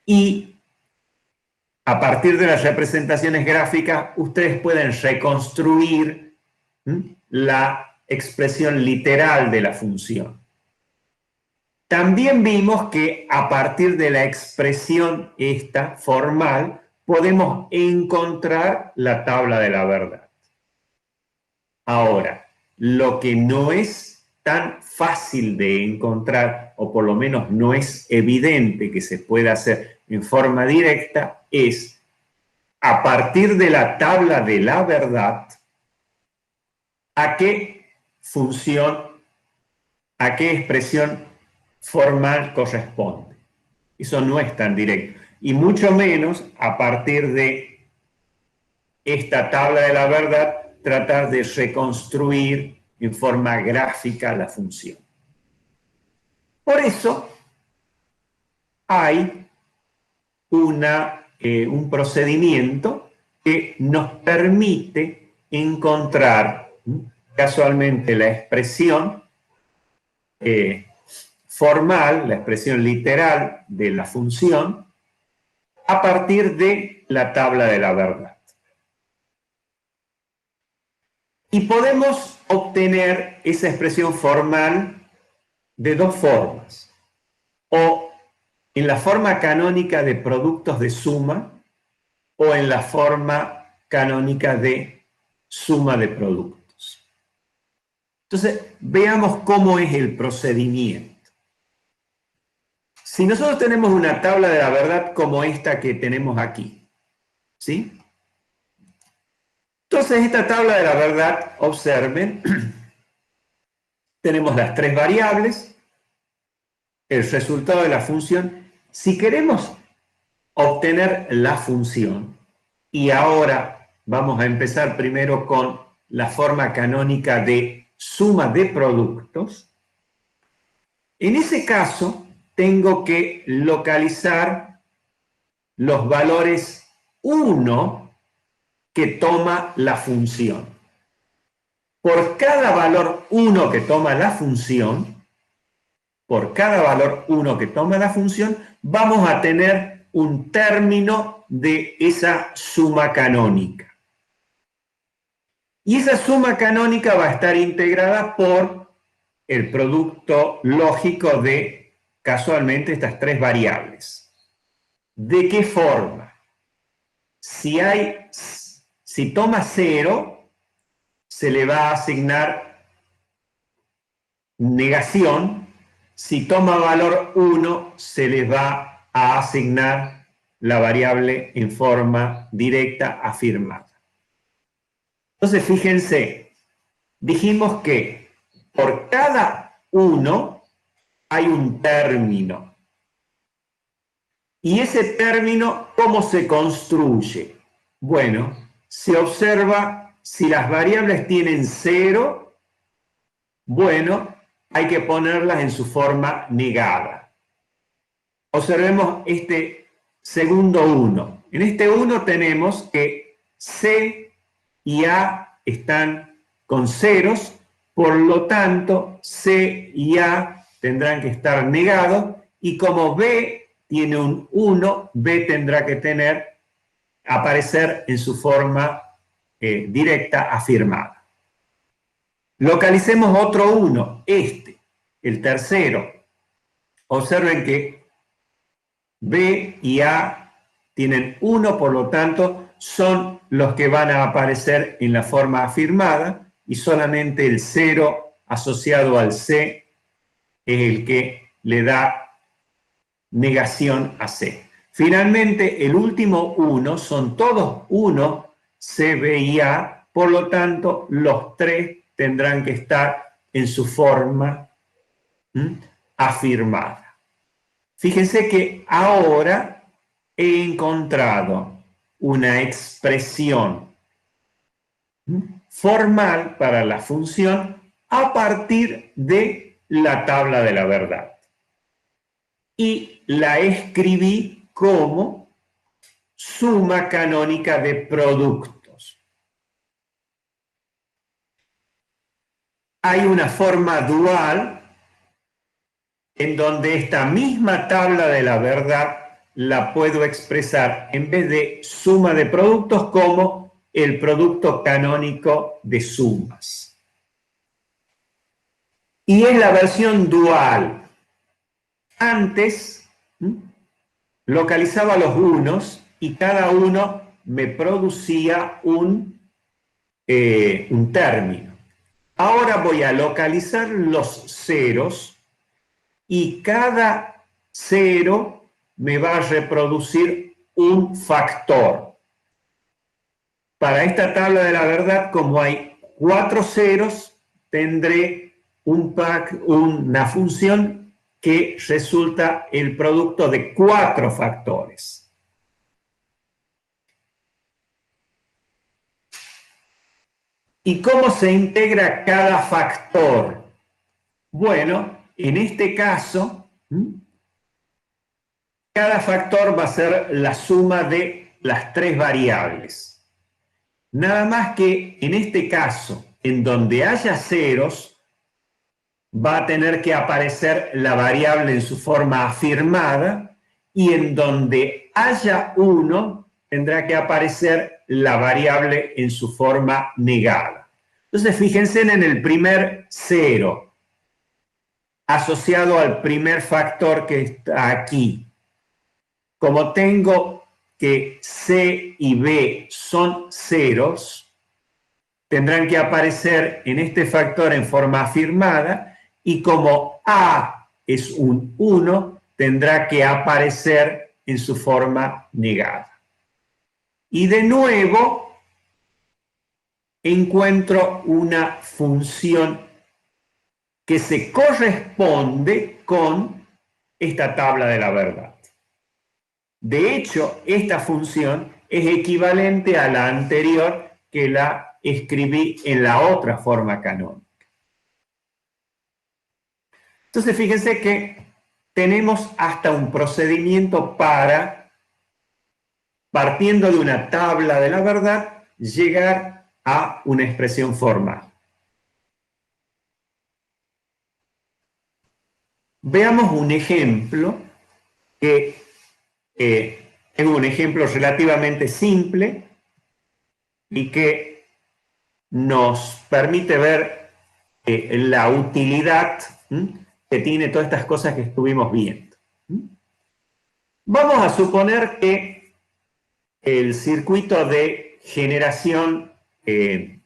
y a partir de las representaciones gráficas ustedes pueden reconstruir la expresión literal de la función. También vimos que a partir de la expresión esta formal podemos encontrar la tabla de la verdad. Ahora, lo que no es tan fácil de encontrar, o por lo menos no es evidente que se pueda hacer en forma directa, es a partir de la tabla de la verdad, a qué función, a qué expresión formal corresponde. Eso no es tan directo. Y mucho menos a partir de esta tabla de la verdad, tratar de reconstruir en forma gráfica la función. Por eso hay un procedimiento que nos permite encontrar casualmente la expresión formal, la expresión literal de la función, a partir de la tabla de la verdad. Y podemos obtener esa expresión formal de dos formas. O en la forma canónica de productos de suma, o en la forma canónica de suma de productos. Entonces, veamos cómo es el procedimiento. Si nosotros tenemos una tabla de la verdad como esta que tenemos aquí, ¿sí? Entonces, esta tabla de la verdad, observen, tenemos las tres variables, el resultado de la función. Si queremos obtener la función, y ahora vamos a empezar primero con la forma canónica de suma de productos, en ese caso tengo que localizar los valores 1 que toma la función. Por cada valor 1 que toma la función, vamos a tener un término de esa suma canónica. Y esa suma canónica va a estar integrada por el producto lógico de, casualmente, estas tres variables. ¿De qué forma? Si toma 0, se le va a asignar negación. Si toma valor 1, se le va a asignar la variable en forma directa afirmada. Entonces, fíjense, dijimos que por cada 1 hay un término. ¿Y ese término cómo se construye? Bueno, se observa si las variables tienen 0, bueno, hay que ponerlas en su forma negada. Observemos este segundo 1. En este 1 tenemos que C y A están con ceros, por lo tanto C y A tendrán que estar negados, y como B tiene un 1, B tendrá que aparecer en su forma directa afirmada. Localicemos otro 1, el tercero. Observen que B y A tienen 1, por lo tanto, son los que van a aparecer en la forma afirmada, y solamente el 0 asociado al C es el que le da negación a C. Finalmente, el último 1 son todos 1, C, B y A, por lo tanto, los 3 tendrán que estar en su forma afirmada. Fíjense que ahora he encontrado una expresión formal para la función a partir de la tabla de la verdad. Y la escribí como suma canónica de productos. Hay una forma dual en donde esta misma tabla de la verdad la puedo expresar en vez de suma de productos como el producto canónico de sumas. Y es la versión dual. Antes localizaba los unos y cada uno me producía un término. Ahora voy a localizar los ceros y cada cero me va a reproducir un factor. Para esta tabla de la verdad, como hay 4 ceros, tendré una función que resulta el producto de 4 factores. ¿Y cómo se integra cada factor? Bueno, en este caso, cada factor va a ser la suma de las 3 variables. Nada más que en este caso, en donde haya ceros, va a tener que aparecer la variable en su forma afirmada, y en donde haya 1, tendrá que aparecer la variable en su forma negada. Entonces, fíjense en el primer 0, asociado al primer factor que está aquí. Como tengo que C y B son ceros, tendrán que aparecer en este factor en forma afirmada, y como A es un 1, tendrá que aparecer en su forma negada. Y de nuevo encuentro una función que se corresponde con esta tabla de la verdad. De hecho, esta función es equivalente a la anterior, que la escribí en la otra forma canónica. Entonces, fíjense que tenemos hasta un procedimiento para, partiendo de una tabla de la verdad, llegar a una expresión formal. Veamos un ejemplo que es un ejemplo relativamente simple y que nos permite ver la utilidad que tiene todas estas cosas que estuvimos viendo. Vamos a suponer que el circuito de generación y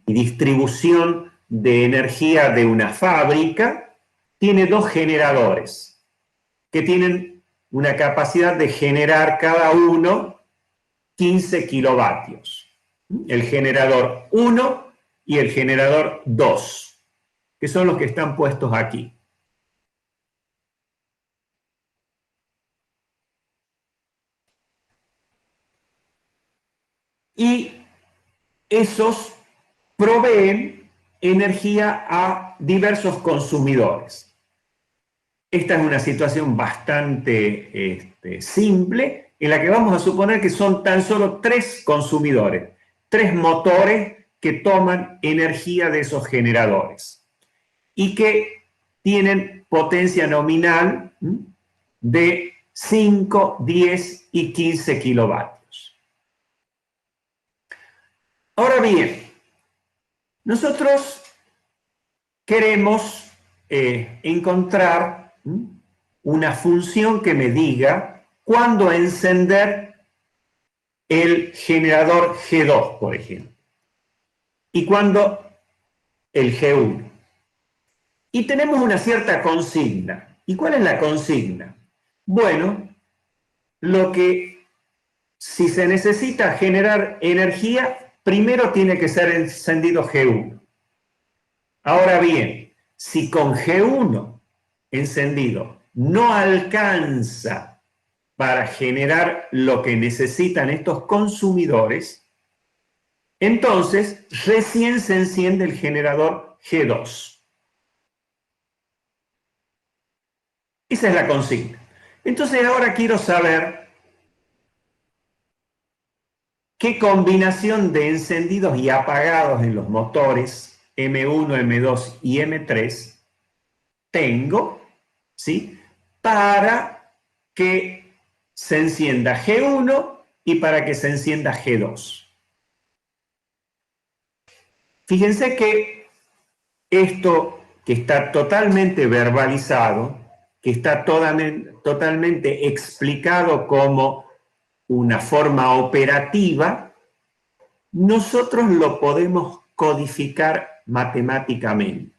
distribución de energía de una fábrica tiene 2 generadores que tienen una capacidad de generar cada uno 15 kilovatios. El generador 1 y el generador 2, que son los que están puestos aquí. y esos proveen energía a diversos consumidores. Esta es una situación bastante simple, en la que vamos a suponer que son tan solo 3 consumidores, 3 motores que toman energía de esos generadores y que tienen potencia nominal de 5, 10 y 15 kilovatios. Ahora bien, nosotros queremos encontrar una función que me diga cuándo encender el generador G2, por ejemplo, y cuándo el G1. Y tenemos una cierta consigna. ¿Y cuál es la consigna? Bueno, si se necesita generar energía, primero tiene que ser encendido G1. Ahora bien, si con G1 encendido no alcanza para generar lo que necesitan estos consumidores, entonces recién se enciende el generador G2. Esa es la consigna. Entonces ahora quiero saber qué combinación de encendidos y apagados en los motores M1, M2 y M3 tengo, ¿sí?, para que se encienda G1 y para que se encienda G2. Fíjense que esto que está totalmente verbalizado, que está totalmente explicado como una forma operativa, nosotros lo podemos codificar matemáticamente.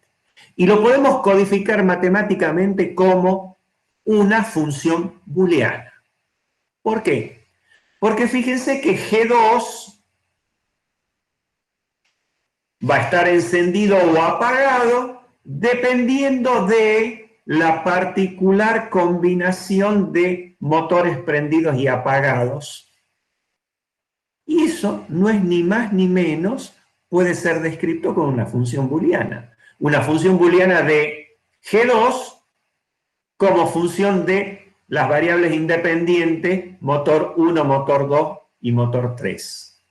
Y lo podemos codificar matemáticamente como una función booleana. ¿Por qué? Porque fíjense que G2 va a estar encendido o apagado dependiendo de la particular combinación de motores prendidos y apagados. Y eso no es ni más ni menos, puede ser descrito con una función booleana. Una función booleana de G2 como función de las variables independientes motor 1, motor 2 y motor 3.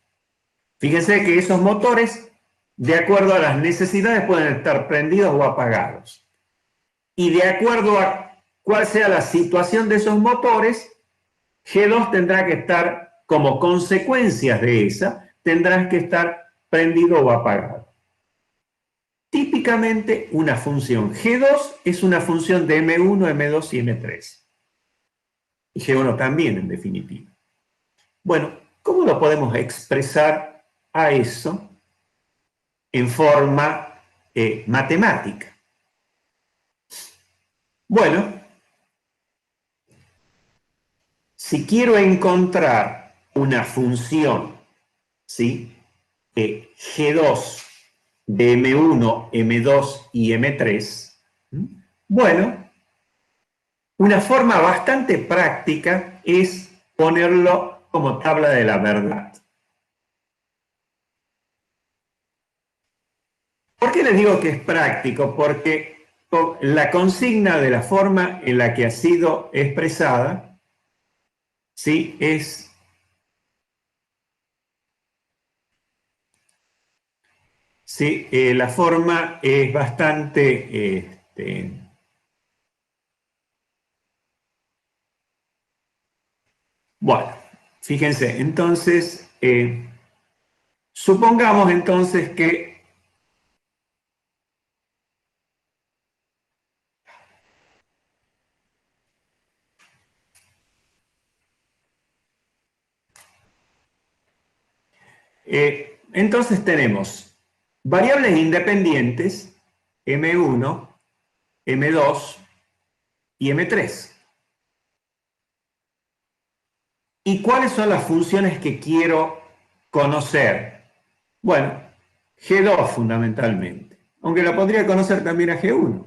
Fíjense que esos motores, de acuerdo a las necesidades, pueden estar prendidos o apagados. Y de acuerdo a cuál sea la situación de esos motores, G2 tendrá que estar, como consecuencias de esa, tendrán que estar prendido o apagado. Típicamente una función G2 es una función de M1, M2 y M3. Y G1 también, en definitiva. Bueno, ¿cómo lo podemos expresar a eso en forma matemática? Bueno, si quiero encontrar una función, ¿sí?, G2 de M1, M2 y M3, bueno, una forma bastante práctica es ponerlo como tabla de la verdad. ¿Por qué les digo que es práctico? Porque la consigna de la forma en la que ha sido expresada, ¿sí?, ¿sí? La forma es bastante bueno, fíjense, entonces, supongamos entonces que entonces tenemos variables independientes M1, M2 y M3. ¿Y cuáles son las funciones que quiero conocer? Bueno, G2 fundamentalmente, aunque la podría conocer también a G1.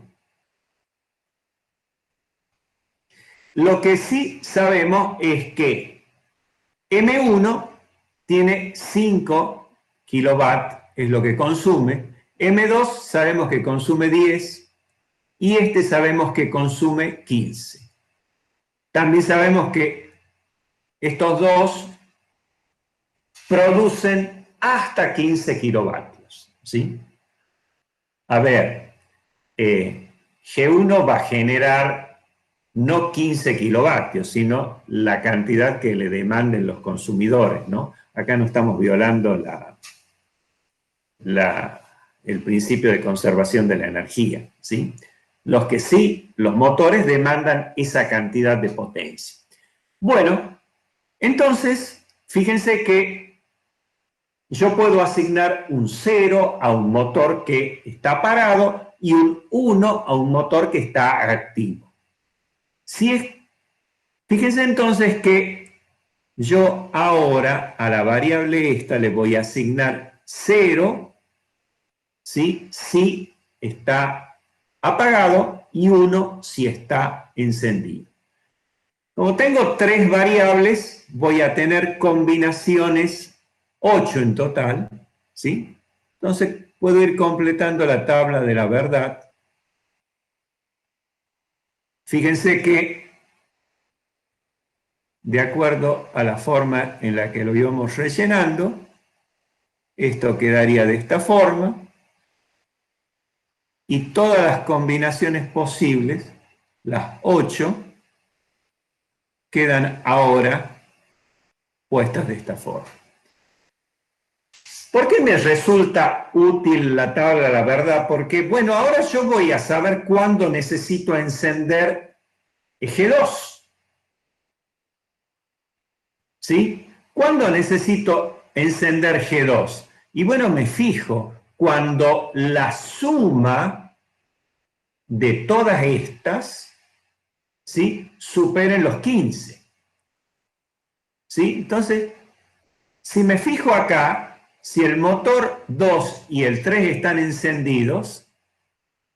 Lo que sí sabemos es que M1 tiene 5 kilovatios, es lo que consume. M2 sabemos que consume 10 y este sabemos que consume 15. También sabemos que estos dos producen hasta 15 kilovatios, ¿sí? A ver, G1 va a generar no 15 kilovatios, sino la cantidad que le demanden los consumidores, ¿no? Acá no estamos violando el principio de conservación de la energía, ¿sí? Los que sí, los motores demandan esa cantidad de potencia. Bueno, entonces, fíjense que yo puedo asignar un 0 a un motor que está parado y un 1 a un motor que está activo. Fíjense entonces que yo ahora a la variable esta le voy a asignar 0, ¿sí? Si está apagado y 1 si está encendido. Como tengo 3 variables, voy a tener combinaciones 8 en total, ¿sí? Entonces puedo ir completando la tabla de la verdad. Fíjense que, de acuerdo a la forma en la que lo íbamos rellenando, esto quedaría de esta forma, y todas las combinaciones posibles, las 8, quedan ahora puestas de esta forma. ¿Por qué me resulta útil la tabla de la verdad? Porque, bueno, ahora yo voy a saber cuándo necesito encender G2. ¿Sí? ¿Cuándo necesito encender G2? Y bueno, me fijo cuando la suma de todas estas, ¿sí?, superen los 15. ¿Sí? Entonces, si me fijo acá, si el motor 2 y el 3 están encendidos,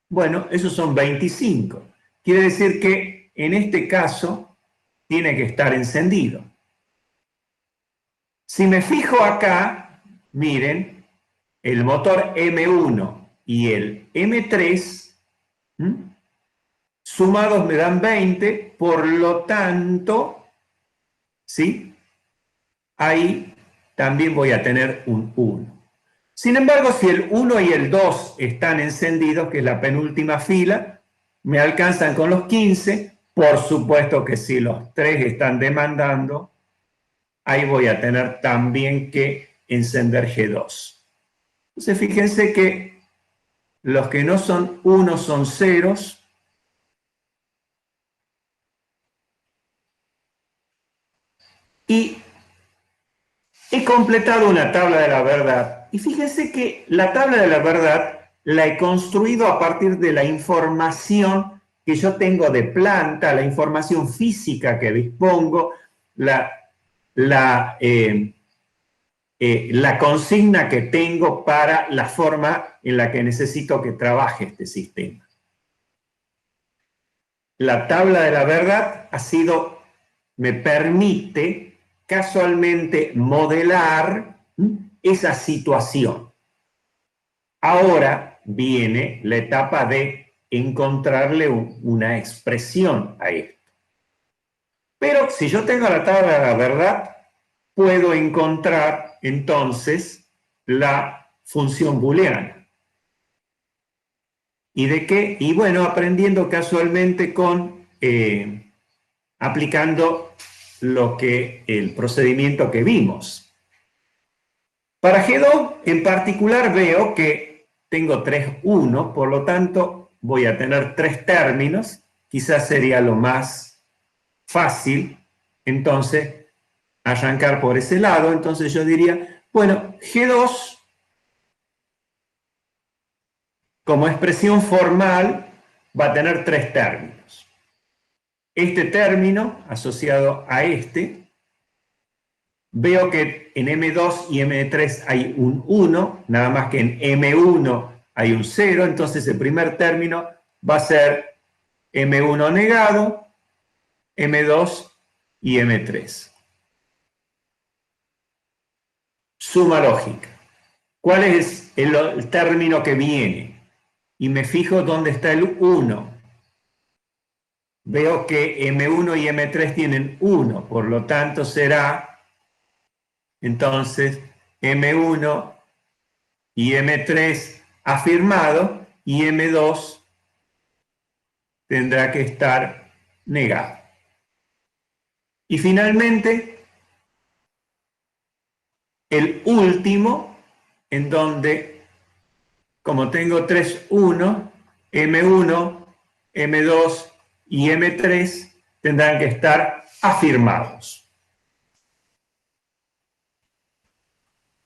bueno, esos son 25. Quiere decir que en este caso tiene que estar encendido. Si me fijo acá, miren, el motor M1 y el M3 sumados me dan 20, por lo tanto, ¿sí?, ahí también voy a tener un 1. Sin embargo, si el 1 y el 2 están encendidos, que es la penúltima fila, me alcanzan con los 15. Por supuesto que si los 3 están demandando, ahí voy a tener también que encender G2. Entonces, fíjense que los que no son 1 son ceros. Y he completado una tabla de la verdad. Y fíjense que la tabla de la verdad la he construido a partir de la información que yo tengo de planta, la información física que dispongo, la consigna que tengo para la forma en la que necesito que trabaje este sistema. La tabla de la verdad me permite casualmente modelar esa situación. Ahora viene la etapa de encontrarle una expresión a esto. Pero si yo tengo la tabla de la verdad, puedo encontrar entonces la función booleana. ¿Y de qué? Y bueno, aprendiendo casualmente aplicando el procedimiento que vimos. Para G2 en particular veo que tengo 3, 1, por lo tanto voy a tener 3 términos, quizás sería lo más fácil, entonces, arrancar por ese lado. Entonces yo diría, bueno, G2 como expresión formal va a tener 3 términos. Este término asociado a este, veo que en M2 y M3 hay un 1, nada más que en M1 hay un 0, entonces el primer término va a ser M1 negado, M2 y M3. suma lógica. ¿Cuál es el término que viene? Y me fijo dónde está el 1. Veo que M1 y M3 tienen 1, por lo tanto será, entonces, M1 y M3 afirmado y M2 tendrá que estar negado. Y finalmente, el último, en donde, como tengo 3, 1, M1, M2 y M3 tendrán que estar afirmados.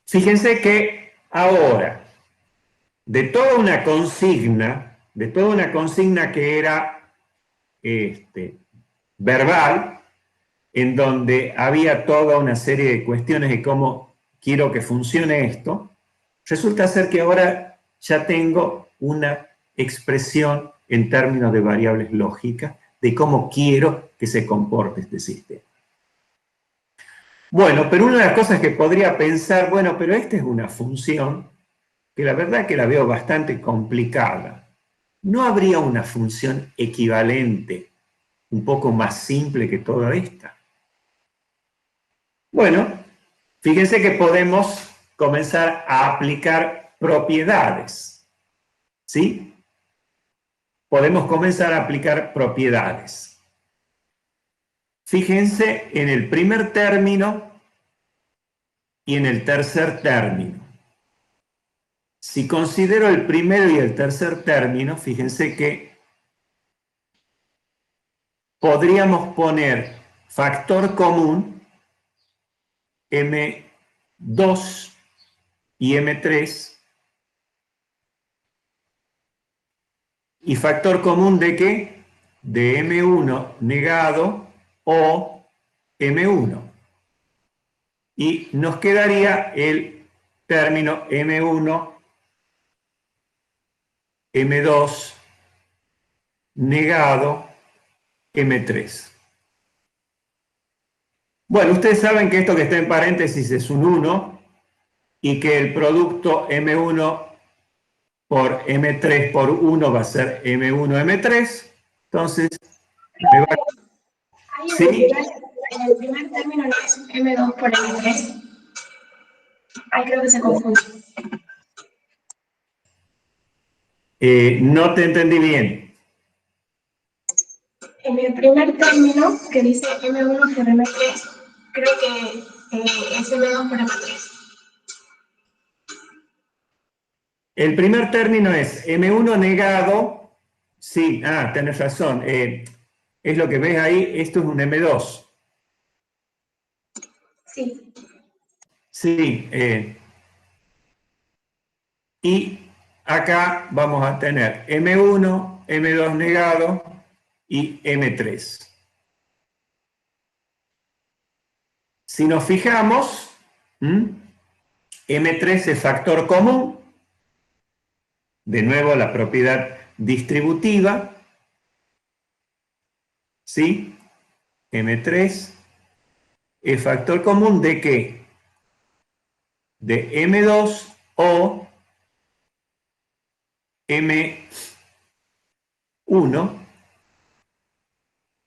Fíjense que ahora, de toda una consigna que era verbal, en donde había toda una serie de cuestiones de cómo quiero que funcione esto, resulta ser que ahora ya tengo una expresión en términos de variables lógicas de cómo quiero que se comporte este sistema. Bueno, pero una de las cosas que podría pensar, bueno, pero esta es una función que la verdad que la veo bastante complicada. ¿No habría una función equivalente, un poco más simple que toda esta? Bueno, fíjense que podemos comenzar a aplicar propiedades, ¿sí? Podemos comenzar a aplicar propiedades. Fíjense en el primer término y en el tercer término. Si considero el primero y el tercer término, fíjense que podríamos poner factor común M2 y M3 y factor común ¿de qué? De M1 negado o M1. Y nos quedaría el término M1, M2 negado, M3. Bueno, ustedes saben que esto que está en paréntesis es un 1 y que el producto M1 por M3 por 1 va a ser M1, M3. Entonces, me va... ¿Sí? En el primer término no es M2 por M3. Ahí creo que se confunde. No te entendí bien. En el primer término, que dice M1 por M3, creo que es M2 por M3. El primer término es M1 negado. Sí, tenés razón. Es lo que ves ahí, esto es un M2. Sí. Sí. Y acá vamos a tener M1, M2 negado y M3. Si nos fijamos, M3 es factor común, de nuevo la propiedad distributiva, ¿sí? M3 es factor común ¿de qué? De M2 o M1,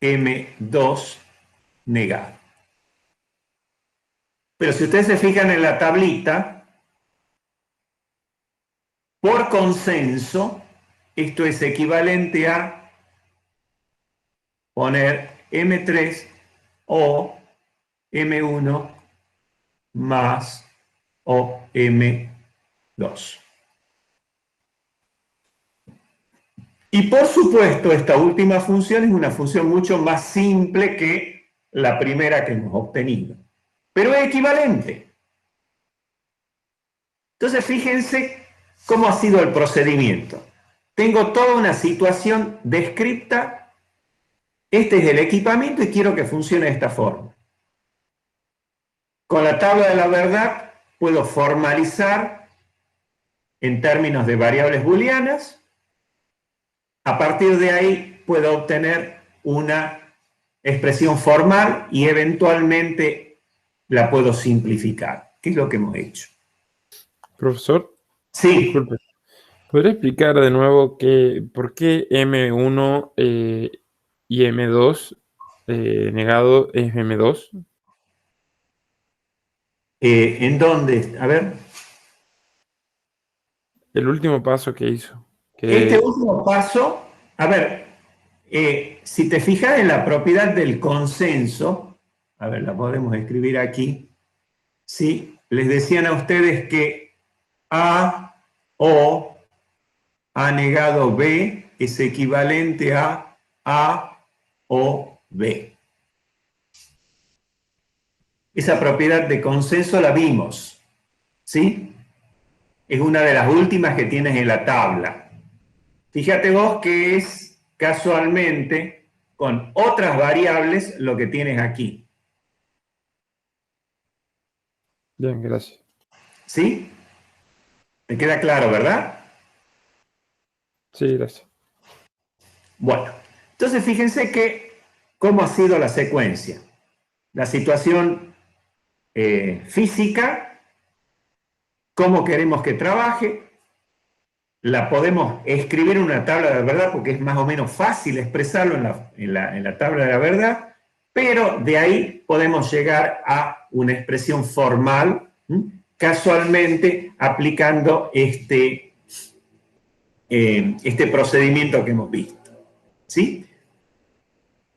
M2 negado. Pero si ustedes se fijan en la tablita, por consenso, esto es equivalente a poner M3 o M1 más o M2. Y por supuesto, esta última función es una función mucho más simple que la primera que hemos obtenido, pero es equivalente. Entonces, fíjense cómo ha sido el procedimiento. Tengo toda una situación descrita. Este es el equipamiento y quiero que funcione de esta forma. Con la tabla de la verdad puedo formalizar en términos de variables booleanas. A partir de ahí puedo obtener una expresión formal y eventualmente la puedo simplificar. ¿Qué es lo que hemos hecho? Profesor, Sí. disculpe. ¿Podría explicar de nuevo por qué M1 y M2 negado es M2? ¿En dónde? A ver. El último paso que hizo. Este último paso, a ver, si te fijas en la propiedad del consenso, a ver, la podemos escribir aquí, ¿sí? Les decían a ustedes que A o A negado B es equivalente a o B. Esa propiedad de consenso la vimos, ¿sí? Es una de las últimas que tienes en la tabla. Fíjate vos que es casualmente con otras variables lo que tienes aquí. Bien, gracias. ¿Sí? ¿Te queda claro, verdad? Sí, gracias. Bueno, entonces fíjense que cómo ha sido la secuencia. La situación física, cómo queremos que trabaje, la podemos escribir en una tabla de la verdad porque es más o menos fácil expresarlo en la tabla de la verdad, pero de ahí podemos llegar a una expresión formal, casualmente aplicando este procedimiento que hemos visto, ¿sí?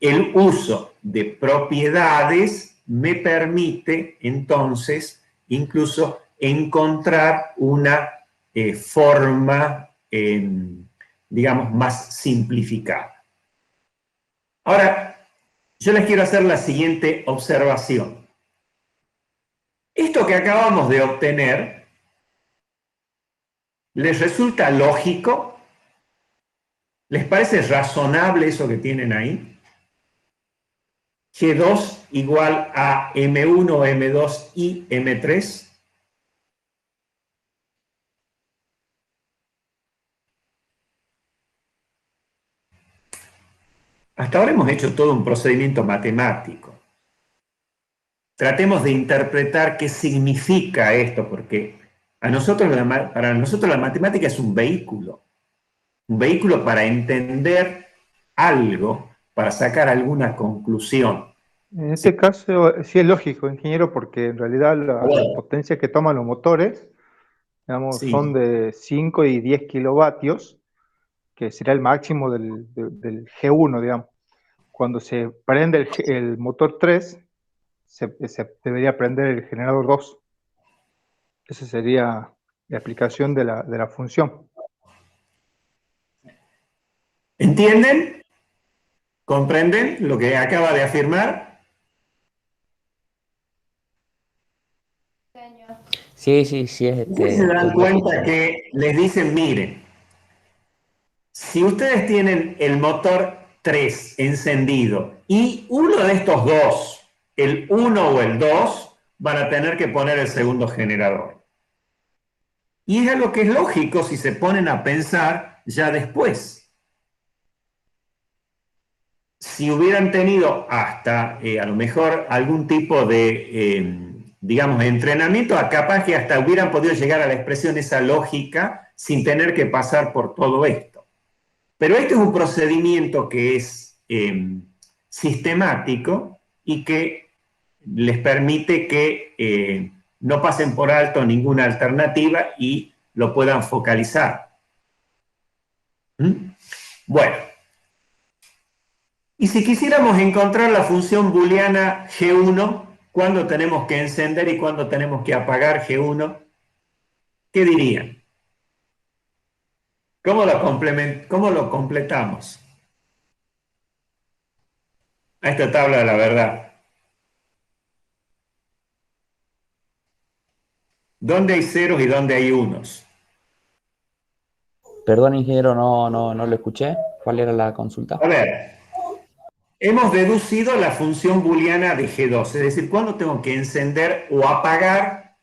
El uso de propiedades me permite entonces incluso encontrar una forma, digamos, más simplificada. Ahora, yo les quiero hacer la siguiente observación. Esto que acabamos de obtener, ¿les resulta lógico? ¿Les parece razonable eso que tienen ahí? G2 igual a M1, M2 y M3. Hasta ahora hemos hecho todo un procedimiento matemático. Tratemos de interpretar qué significa esto, porque para nosotros la matemática es un vehículo para entender algo, para sacar alguna conclusión. En este caso sí es lógico, ingeniero, porque en realidad la potencia que toman los motores, digamos, Sí. son de 5 y 10 kilovatios, que será el máximo del G1, digamos. Cuando se prende el motor 3, se debería prender el generador 2. Esa sería la aplicación de la función. ¿Entienden? ¿Comprenden lo que acaba de afirmar? Sí, sí, sí. Ustedes se dan cuenta que les dicen, miren, si ustedes tienen el motor 3 encendido y uno de estos dos, el 1 o el 2, van a tener que poner el segundo generador. Y es algo que es lógico si se ponen a pensar ya después. Si hubieran tenido hasta a lo mejor algún tipo de, digamos, entrenamiento, capaz que hasta hubieran podido llegar a la expresión esa lógica sin tener que pasar por todo esto. Pero este es un procedimiento que es sistemático y que les permite que no pasen por alto ninguna alternativa y lo puedan focalizar. Bueno, y si quisiéramos encontrar la función booleana G1, ¿cuándo tenemos que encender y cuándo tenemos que apagar G1? ¿Qué dirían? ¿Cómo lo completamos? A esta tabla de la verdad. ¿Dónde hay ceros y dónde hay unos? Perdón, ingeniero, no lo escuché. ¿Cuál era la consulta? A ver, hemos deducido la función booleana de G2, es decir, ¿cuándo tengo que encender o apagar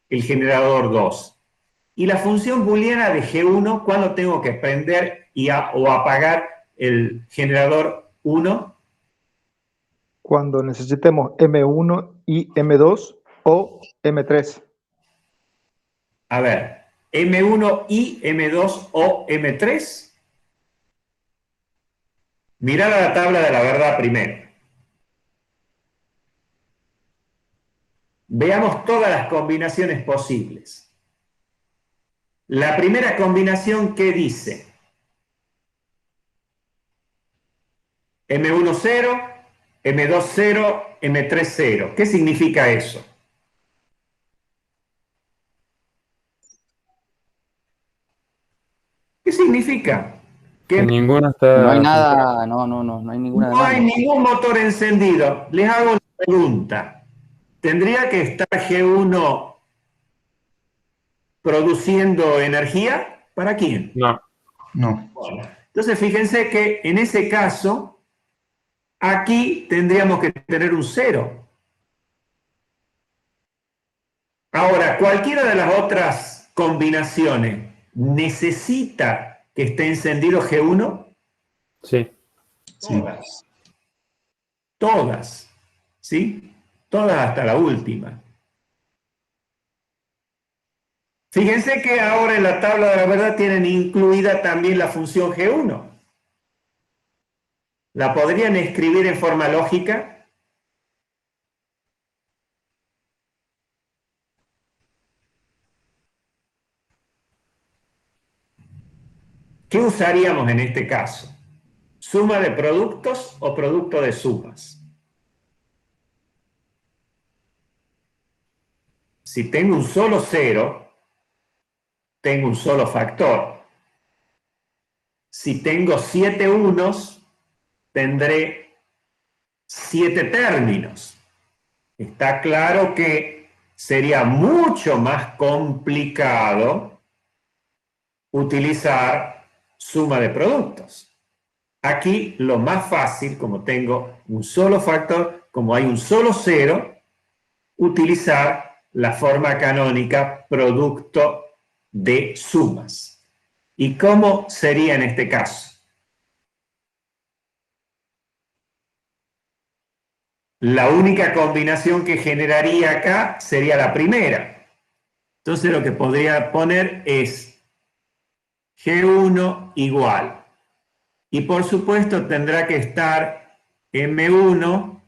el generador 2? Y la función booleana de G1, ¿cuándo tengo que prender o apagar el generador 1? Cuando necesitemos M1 y M2 o M3. A ver, M1 y M2 o M3. Mirá la tabla de la verdad primero. Veamos todas las combinaciones posibles. La primera combinación, ¿qué dice? M1 0, M2 0, M3 0. ¿Qué significa eso? ¿Qué significa? Que Que ninguno No hay está. nada, no hay ninguna no hay demanda. ningún motor encendido. Les hago una pregunta. ¿Tendría que estar G1 produciendo energía? ¿Para quién? No. No. Bueno, entonces fíjense que en ese caso, aquí tendríamos que tener un 0. Ahora, cualquiera de las otras combinaciones necesita que esté encendido G1. Sí. Sí. Todas. Todas. ¿Sí? Todas hasta la última. Fíjense que ahora en la tabla de la verdad tienen incluida también la función G1. ¿La podrían escribir en forma lógica? ¿Qué usaríamos en este caso? ¿Suma de productos o producto de sumas? Si tengo un solo cero, tengo un solo factor. Si tengo 7 unos, tendré 7 términos. Está claro que sería mucho más complicado utilizar suma de productos. Aquí lo más fácil, como tengo un solo factor, como hay un solo cero, utilizar la forma canónica producto de sumas. ¿Y cómo sería en este caso? La única combinación que generaría acá sería la primera. Entonces lo que podría poner es G1 igual. Y por supuesto tendrá que estar M1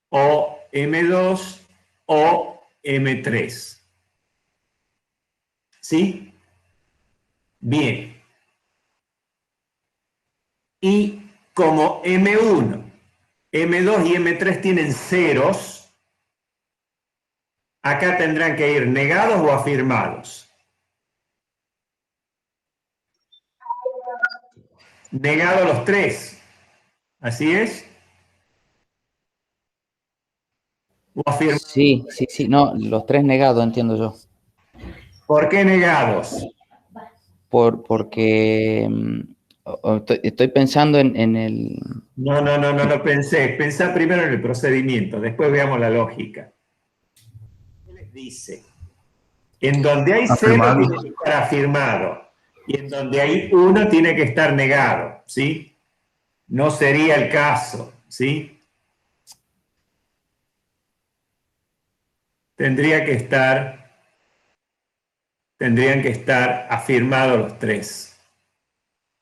o M2 o M3. ¿Sí? Bien. Y como M1, M2 y M3 tienen ceros, acá tendrán que ir negados o afirmados. Negados los tres. ¿Así es? ¿O afirmados? Sí, no, los tres negados, entiendo yo. ¿Por qué negados? Porque estoy pensando en el... No pensé. Pensá primero en el procedimiento, después veamos la lógica. ¿Qué les dice? En donde hay cero Afirmado. tiene que estar afirmado y en donde hay uno tiene que estar negado, ¿sí? No sería el caso, ¿sí? Tendrían que estar afirmados los tres.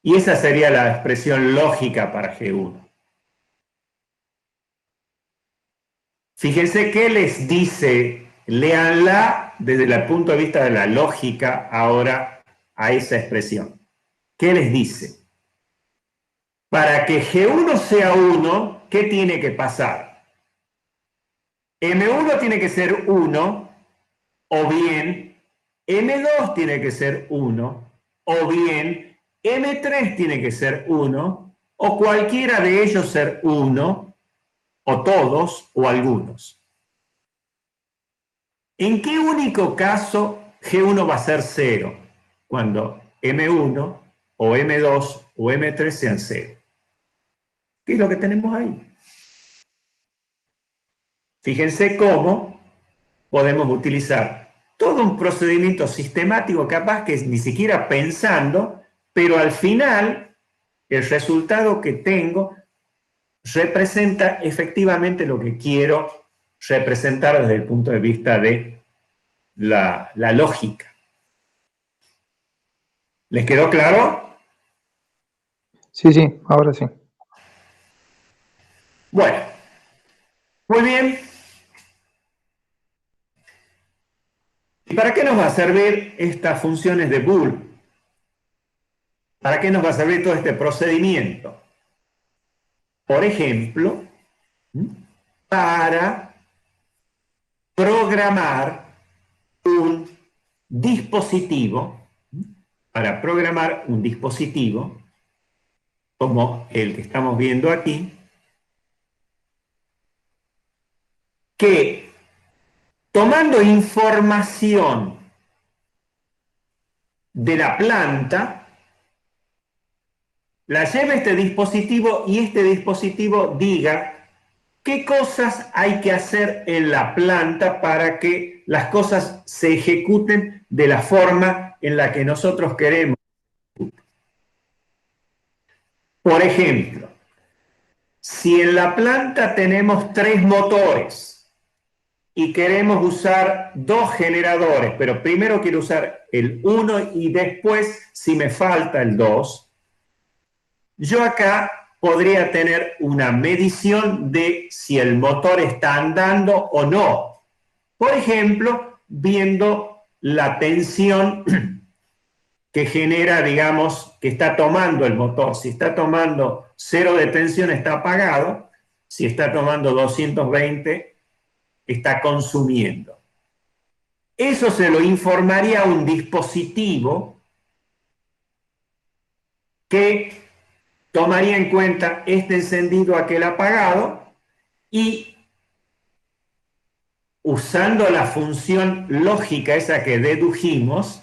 Y esa sería la expresión lógica para G1. Fíjense qué les dice, léanla desde el punto de vista de la lógica ahora a esa expresión. ¿Qué les dice? Para que G1 sea 1, ¿qué tiene que pasar? M1 tiene que ser 1, o bien M2 tiene que ser 1, o bien M3 tiene que ser 1, o cualquiera de ellos ser 1, o todos, o algunos. ¿En qué único caso G1 va a ser 0? Cuando M1 o M2 o M3 sean 0. ¿Qué es lo que tenemos ahí? Fíjense cómo podemos utilizar todo un procedimiento sistemático capaz que ni siquiera pensando, pero al final el resultado que tengo representa efectivamente lo que quiero representar desde el punto de vista de la lógica. ¿Les quedó claro? Sí, sí, ahora sí. Bueno, muy bien. ¿Y para qué nos va a servir estas funciones de Boole? ¿Para qué nos va a servir todo este procedimiento? Por ejemplo, para programar un dispositivo, como el que estamos viendo aquí, que tomando información de la planta, la lleve a este dispositivo y este dispositivo diga qué cosas hay que hacer en la planta para que las cosas se ejecuten de la forma en la que nosotros queremos. Por ejemplo, si en la planta tenemos 3 motores y queremos usar 2 generadores, pero primero quiero usar el 1 y después, si me falta el 2, yo acá podría tener una medición de si el motor está andando o no. Por ejemplo, viendo la tensión que genera, digamos, que está tomando el motor. Si está tomando 0 de tensión, está apagado. Si está tomando 220, está consumiendo. Eso se lo informaría a un dispositivo que tomaría en cuenta este encendido, aquel apagado, y usando la función lógica esa que dedujimos,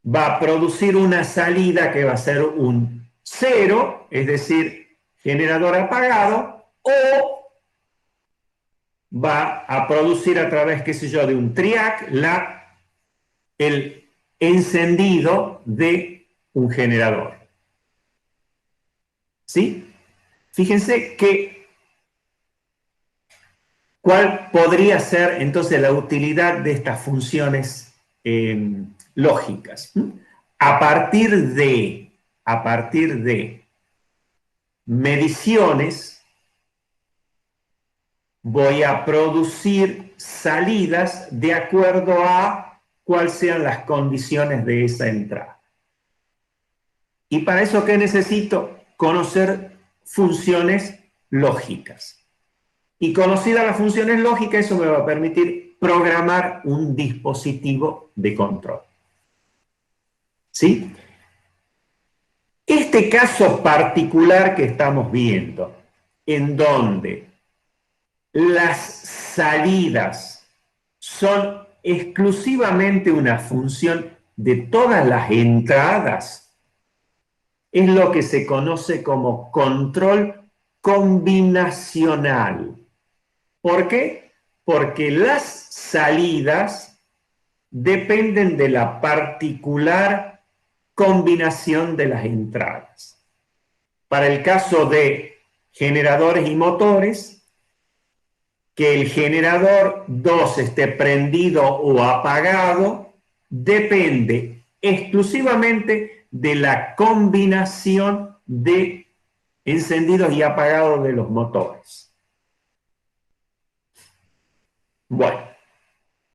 va a producir una salida que va a ser un 0, es decir, generador apagado, o va a producir a través, qué sé yo, de un triac, el encendido de un generador. ¿Sí? Fíjense que cuál podría ser entonces la utilidad de estas funciones lógicas. A partir de mediciones, voy a producir salidas de acuerdo a cuáles sean las condiciones de esa entrada. Y para eso, ¿qué necesito? Conocer funciones lógicas. Y conocidas las funciones lógicas, eso me va a permitir programar un dispositivo de control. ¿Sí? Este caso particular que estamos viendo, en donde las salidas son exclusivamente una función de todas las entradas, es lo que se conoce como control combinacional. ¿Por qué? Porque las salidas dependen de la particular combinación de las entradas. Para el caso de generadores y motores, que el generador 2 esté prendido o apagado depende exclusivamente de la combinación de encendidos y apagados de los motores. Bueno,